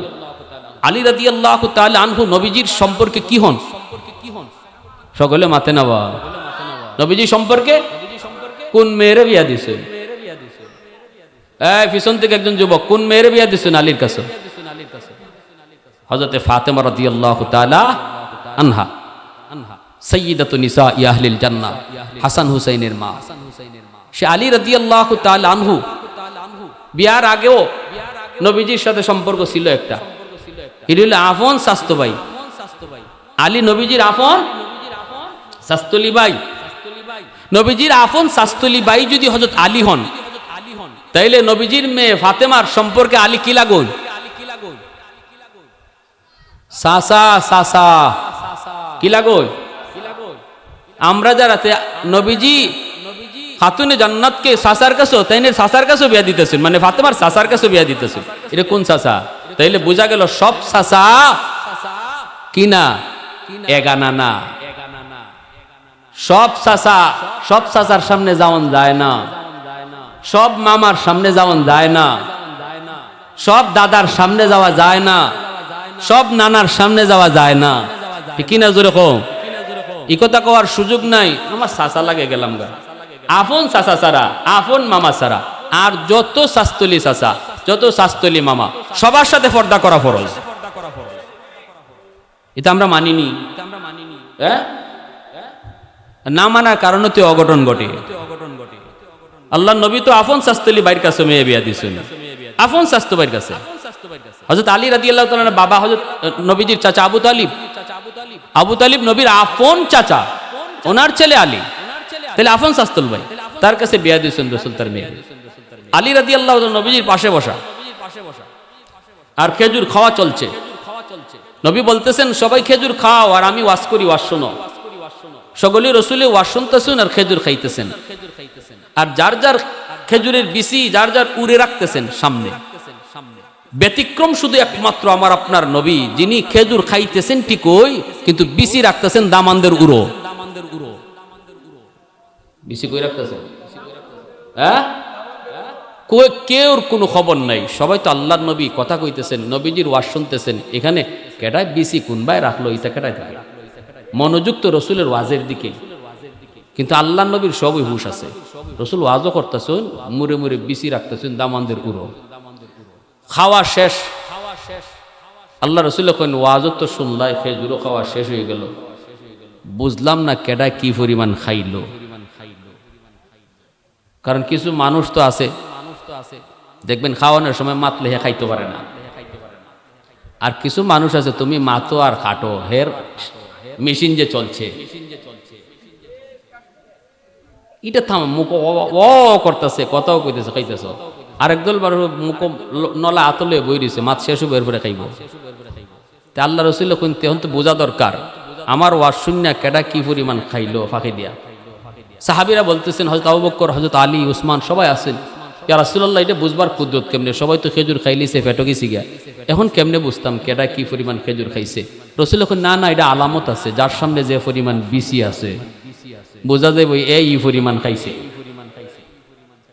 আলী রাদিয়াল্লাহু তাআলা আনহু নবীজির সম্পর্কে কি হন? সকলে মাথে নাবা। নবীজি সম্পর্কে কোন মেয়েরে বিয়া দিছেন? এই পিছন থেকে একজন যুবক, কোন মেয়েরে বিয়া দিছেন আলীর কাছে? হযরতে ফাতেমা রাদিয়াল্লাহু তাআলা আনহা, সাইয়্যিদাতু নিসা আহলিল জান্নাহ, হাসান হুসাইনের মা। সে আলী রাদিয়াল্লাহু তাআলা আনহু বিয়ার আগেও নবীজির সাথে সম্পর্ক ছিল একটা, এটি হলো আপন স্বাস্থ্য ভাই। আলী নবীজির আপন শাস্তলি ভাই। নবীজির আপন শাস্তলি ভাই যদি হযরত আলী হন, তাইলে নবীজির মেয়ে ফাতেমার সম্পর্কে আলী কি লাগুন? সাসা সাসা কি লাগুন? আমরা যারা নবীজি খাতুনে জান্নাতকে সাসার কাছে, তাইলে সাসার কাছে বিয়া দিতেছেন, মানে ফাতেমার সাসার কাছে বিয়া দিতেছেন, এটা কোন সাসা? তাইলে বোঝা গেল সব সাসা কি না, এগানা না। সব চাচা, সব চাচার সামনে যাওয়ান যায় না, সব মামার সামনে যাওয়ান যায় না, সব দাদার সামনে যাওয়া যায় না, সব নানার সামনে যাওয়া যায় না, ঠিক না? জোরে কও, এই কথা কওয়ার সুযোগ নাই। আমার চাচা লাগে গেলাম গা, আপন চাচা ছাড়া, আপন মামা ছাড়া, আর যত শাস্তলি চাচা, যত শাস্তলি মামা, সবার সাথে পর্দা করা ফরজ। এটা আমরা মানিনি, হ্যাঁ? না মানার কারণে তো অঘটন ঘটে। আল্লাহ নবী তো আপন শাস্তলি বাইর কাছে মেয়ে বিয়া দিছেন, আপন শাস্ত্র বাইর কাছে। হযরত আলী রাদিয়াল্লাহু তাআলা বাবা হযরত নবীজির চাচা আবু তালিব, আবু তালিব নবীর আপন চাচা, ওনার ছেলে আলী, তাহলে আপন শাস্তল ভাই, তার কাছে বিয়া দিছেন রাসূল তার মেয়ে। আলী রাদিয়াল্লাহু তাআলা নবীজির পাশে বসা, আর খেজুর খাওয়া চলছে। নবী বলতেছেন সবাই খেজুর খাও, আর আমি ওয়াজ করি, ওয়াজ শোনো। সকলে রসুলের ওয়াজ শুনতেছেন আর খেজুর খাইতেছেন, আর যার যার খেজুরের বিচি যার যার উড়ে রাখতেছেন সামনে। ব্যতিক্রম শুধু একমাত্র আমার আপনার নবী, যিনি খেজুর খাইতেছেন ঠিকই, কিন্তু বিচি রাখতেছেন দামানদের উড়ো। বিচি কই রাখতেছেন? হ্যাঁ, কেউর কোনো খবর নাই, সবাই তো আল্লাহর নবী কথা কইতেছেন, নবীজির ওয়াজ শুনতেছেন। এখানে কেটায় বিচি কোনবাই রাখলো, এটা কেটায় থাকে? মনোযোগ তো রসুলের ওয়াজের দিকে, কিন্তু আল্লাহ নবীর সবই হুশ আছে। রসুল ওয়াজও করতেছেন, মুড়ে মুড়ে বিচি রাখতেছেন দামানদের উড়ো। খাওয়া শেষ, আল্লাহ রসুল কইন ওয়াজও তো শুনলাই, খেজুরও খাওয়া শেষ হয়ে গেল, বুঝলাম না কেডা কি পরিমাণ খাইলো। কারণ কিছু মানুষ তো আছে, দেখবেন খাওয়ানোর সময় মাতলে হে খাইতে পারে না, আর কিছু মানুষ আছে তুমি মাতো আর খাটো, হের মেশিন যে চলছে। এটা থাম মুখ ও করতেছে, কথাও কইতেছে, খাইতেছ। আরেক দল বার মুখ নলা আতলে বই দিছে, মাছ শেষ হবে এরপরে খাইব। তা আল্লাহ রসুল এখন তো বোঝা দরকার আমার ওয়াজ শূন্য কেডা কি পরিমাণ খাইলো ফাঁকি দিয়া। সাহাবিরা বলতেছেন, হযরত আবু বকর, হযরত আলী, উসমান সবাই আছেন, ইয়া রাসূলুল্লাহ এটা বুঝবার কুদরত কেমনে? সবাই তো খেজুর খাইলিছে, পেটো গেছি গিয়া, এখন কেমনে বুঝতাম কেডা কি পরিমাণ খেজুর খাইছে? রসুল এখন না না, এটা আলামত আছে, যার সামনে যে পরিমাণ বিসি আছে বোঝা যায় ওই এই পরিমাণ খাইছে।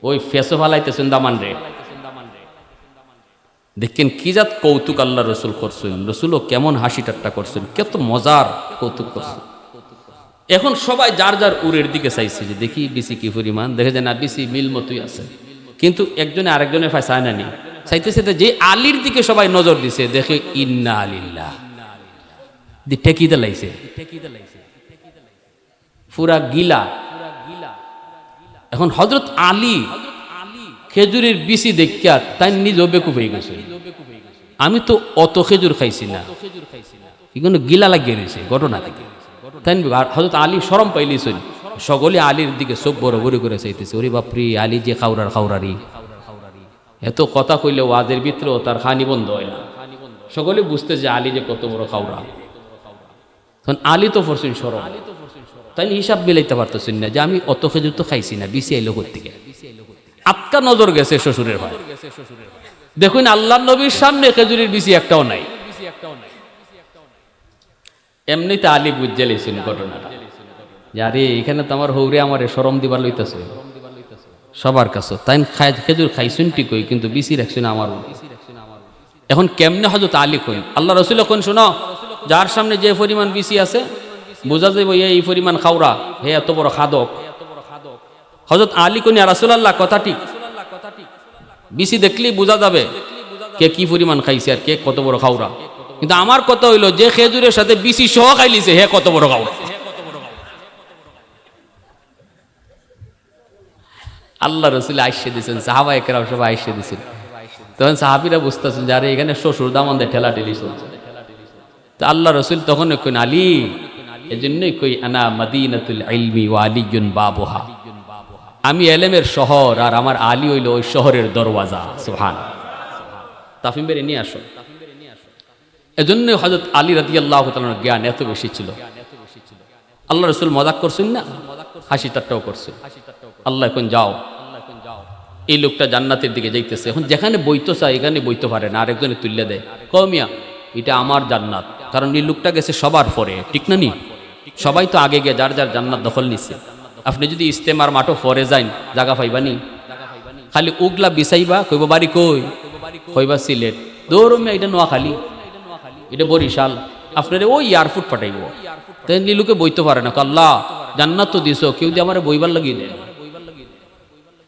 ওই ফেসো ফালাইতেছেন দামান রে। দেখেন কি জাত কৌতুক আল্লাহ রসুল করছেন, রসুলও কেমন হাসি ঠাট্টা করছেন, কত মজার কৌতুক করছেন। এখন সবাই যার যার উরের দিকে চাইছে যে দেখি বিসি কি পরিমাণ, দেখে যায় না বিসি মিল মতোই আছে, কিন্তু একজনে আরেকজনের ফাই চায় না নি, চাইতেছে যে আলীর দিকে সবাই নজর দিছে, দেখে ইন্না আলিল্লাহ ঠেকি দিলাইছে পুরা গিলা। এখন হযরত আলী খেজুরের বিসি দেখিয়া তাই নিজেও বেকুব হয়ে গেছে, আমি তো অত খেজুর খাইছি না, এগুলো গিলা লাগিয়ে রয়েছে ঘটনা থেকে। তাই হযরত আলী শরম পাইলিছেন, সকলে আলীর দিকে চোখ বড় বড় করে চাইতেছে, ওরে বাপরি আলী যে খাউরারি, এত কথা কইলে ওয়াজের ভিতরেও তার খানি বন্ধ হয় না, সকলে বুঝতে যে আলী যে কত বড় খাউরা। তখন আলী তো পড়ছেন শরম, তাই হিসাব মিলাইতে পারতেছেন না যে আমি অত খেজুর তো খাইছি না, বিসি আইলো থেকে আটকা নজর গেছে শ্বশুরের ভাই। দেখুন আল্লাহ নবীর সামনে খেজুরের বিসি একটাও নাই। এমনিতে আলী বুঝে লেছেন ঘটনাটা, যে আরে এখানে তো আমার হৌরে আমার শরম দিবার লইতেছে সবার কাছে, তাই খেজুর খাইছুন ঠিকই, কিন্তু বিসি রাখছেন আমার। এখন কেমনে হযরত আলী কইন, আল্লাহ রসুল এখন শোনো, যার সামনে যে পরিমাণ বিসি আছে বোঝা যাবে এই পরিমাণ খাওরা, হে এত বড় খাদক। হযরত আলী কইন, ইয়া রাসূলুল্লাহ কথা ঠিক, বিসি দেখলেই বোঝা যাবে কে কি পরিমাণ খাইছে আর কে কত বড় খাওরা, কিন্তু আমার কথা হইলো যে খেজুরের সাথে বিসি সহ খাইলিছে হে কত বড় খাওরা। আল্লাহ রসুল আইসে দিয়েছেন, সাহাবায়ে কেরাম সবাই আইসে দিয়েছেন। তখন সাহাবীরা বুঝতেছেন যে আরে এখানে শ্বশুর দামানদের ঠেলা ঠেলি চলছে। তো আল্লাহ রসুল তখন কইন, আলী, এজন্যই কই আনা মাদিনাতুল ইলমি ওয়া আলিয়্যুন বাবুহা, আমি এলেমের শহর আর আমার আলী হইল ওই শহরের দরওয়াজা। সুবহানাল্লাহ। তাফিম বেরে নিয়ে আসো। এজন্য হযরত আলী রাদিয়াল্লাহু তাআলার জ্ঞান এত বেশি ছিল। আল্লাহ রসুল মজাক করছেন না, হাসি ঠাট্টাও করছে। আল্লাহ এখন যাও, এই লোকটা জান্নাতের দিকে যাইতেছে, এখন যেখানে বইতে চায় এখানে বইতে পারে না, আরেকজনে তুলে দেয়, কওমিয়া এটা আমার জান্নাত, কারণ এই লোকটা গেছে সবার পরে, ঠিক না নি? সবাই তো আগে গিয়ে যার যার জান্নাত দখল নিচ্ছে। আপনি যদি ইস্তেমার মাঠও পরে যান জায়গা পাইবানি, খালি উগলা বিছাইবা, কইব বাড়ি কই, কইবা সিলেট, দৌড়মিয়া এটা নোয়াখালী, এটা বরিশাল, আপনার ওই এয়ারপোর্ট পাঠাইব। তাই লোকে বইতে পারে না, আল্লাহ জান্নাত তো দিছো, কেউ দিয়ে আমার বইবার লাগিয়ে দেয়।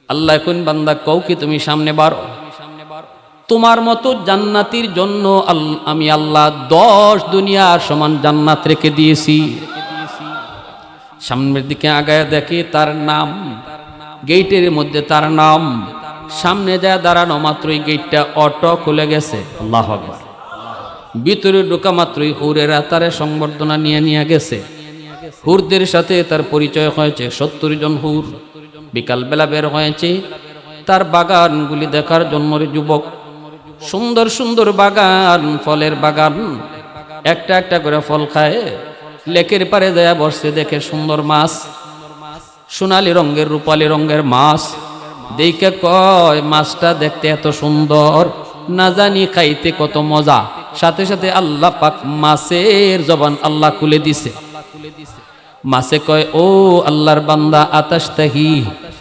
আল্লাহ এখন বান্দা কও কি তুমি সামনে বারো, তোমার মতো জান্নাতির জন্য আমি আল্লাহ 10 দুনিয়ার সমান জান্নাত রেখে দিয়েছি। সামনের দিকে আগায় দেখে তার নাম, গেটের মধ্যে তার নাম, সামনে যায় দাঁড়ানো মাত্রই গেটটা অটো খুলে গেছে। আল্লাহু আকবার। ভিতরে ঢোকা মাত্রই হুরেরা তারে সংবর্ধনা নিয়ে গেছে। হুরদের সাথে তার পরিচয় হয়েছে, 70 জন হুর বিকালবেলা বের হয়েছে তার বাগানগুলি দেখার জন্য। যুবক, সুন্দর সুন্দর বাগান, ফলের বাগান, একটা একটা করে ফল খায়। লেকের পারে দেয়া বসছে, দেখে সুন্দর মাছ, সোনালী রঙের রূপালী রঙের মাছ, দেখে কয় মাছটা দেখতে এত সুন্দর, না জানি খাইতে কত মজা। সাথে সাথে আল্লাহ পাক মাছের জবান আল্লাহ খুলে দিছে। মাছে কয়, ও আল্লাহর বান্দা, আতাশতাহি,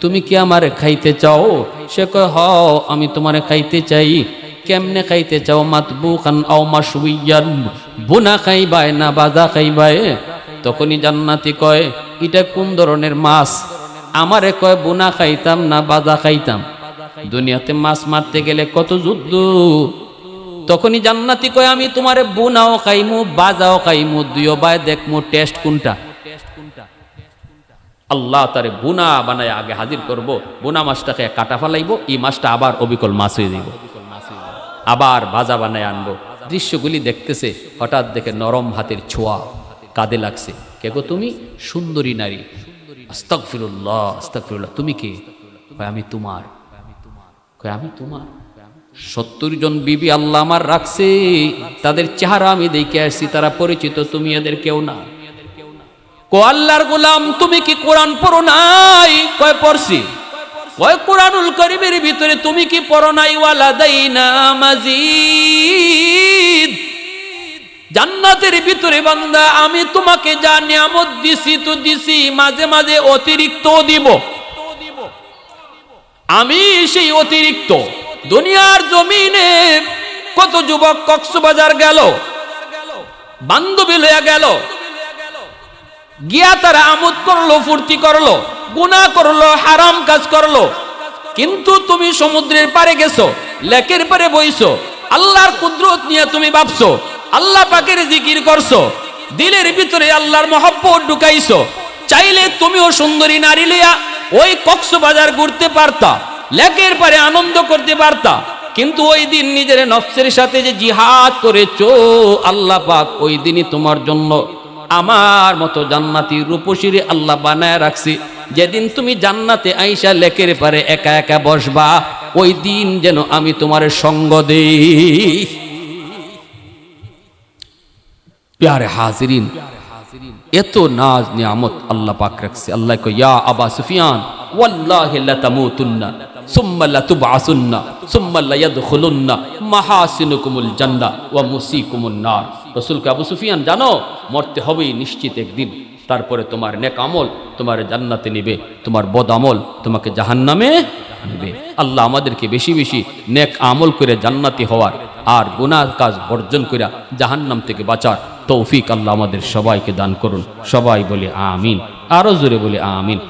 তুমি কি আমারে খাইতে চাও? সে কয়, হ আমি তোমারে খাইতে চাই। কেমনে খাইতে চাও? মাতবুখান আও মাশউইয়ান, বুনা খাইবায় না বাজা খাইবায়? তখনই জান্নাতি কয়, এটা কোন ধরনের মাছ? আমারে কয় বুনা খাইতাম না বাজা খাইতাম। দুনিয়াতে মাছ মারতে গেলে কত যুদ্ধ। তখনই জান্নাতি কয়, আমি তোমারে বুনাও খাইমু বাজাও খাইমু, দুইও বাই দেখমু টেস্ট কোনটা। আল্লাহ তারে বুনা বানায় আগে হাজির করব, বুনা মাছটাকে কাটা ফেলাইব, এই মাছটা আবার অবিকল মাছ হয়ে দিব, আবার ভাজা বানায় আনবো। দৃশ্যগুলি দেখতেছে, হঠাৎ দেখে নরম হাতের ছোঁয়া কাঁধে লাগছে। কে গো তুমি? সুন্দরী নারী। আস্তাগফিরুল্লাহ আস্তাগফিরুল্লাহ। তুমি কে? কয় আমি তোমার। কয় আমি তোমার? 70 জন বিবি আল্লাহ আমার রাখছে, তাদের চেহারা আমি দেখে আসছি, তারা পরিচিত, তুমি এদের কেউ না। কো আল্লাহর গোলাম তুমি কি কোরআন পড়ো নাই? কয় পড়ছি। কয় কোরআনুল কারীমের ভিতরে তুমি কি পড়ো নাই ওয়ালাদাইনা মাজিদ, জান্নাতের ভিতরে বান্দা আমি তোমাকে যা নিয়ামত দিছি তো দিছি, মাঝে মাঝে অতিরিক্ত দিব। আমি সেই অতিরিক্ত দুনিয়ার জমিনে কত যুবক কক্সবাজার গেল, বান্ধবী লইয়া গেল, গিয়া তারা আমোদ করলো, ফুর্তি করলো, গুনাহ করলো, হারাম কাজ করলো। কিন্তু তুমি সমুদ্রের পারে গেছো, লেকের পারে বইছো, আল্লাহর কুদরত নিয়ে তুমি ভাবছো, আল্লাহ পাকের জিকির করছো, দিলের ভিতরে আল্লাহর মহব্বত ঢুকাইছো। চাইলে তুমিও সুন্দরী নারী লইয়া ওই কক্সবাজার ঘুরতে পারতা, লেকের পারে আনন্দ করতে পারতা। কিন্তু ওই দিন নিজের নফসের সাথে যে জিহাদ করেছো, আল্লাহ পাক ওই দিনই তোমার জন্য আমার মতো জান্নাতি রূপসীরে আল্লাহ বানায় রাখছি। যেদিন তুমি জান্নাতে আইসা লেকের পারে একা একা বসবা, ওই দিন যেন আমি তোমার সঙ্গ দেই। প্যারে হাজিরিন, এত নাজ নিয়ামত আল্লাহ পাক রাখছে। আল্লাহ কয় ইয়া আবা সুফিয়ান ওয়াল্লাহি লা তামুতুন্না সুম্মা লা তুবআসুন্না সুম্মা লা ইয়াদখুলুন্না মাহাসিনুকুমুল জান্নাহ ওয়া মুসিকুমুন নার। রাসূলকে আবু সুফিয়ান জানো মরতে হবেই নিশ্চিত একদিন, তারপরে তোমার নেক আমল তোমার জান্নাতে নেবে, তোমার বদ আমল তোমাকে জাহান্নামে নেবে। আল্লাহ আমাদেরকে বেশি বেশি নেক আমল করে জান্নাতি হওয়ার আর গুনাহ কাজ বর্জন করে জাহান্নাম থেকে বাঁচার তৌফিক আল্লাহ আমাদের সবাইকে দান করুন। সবাই বলে আমিন, আরো জোরে বলে আমিন।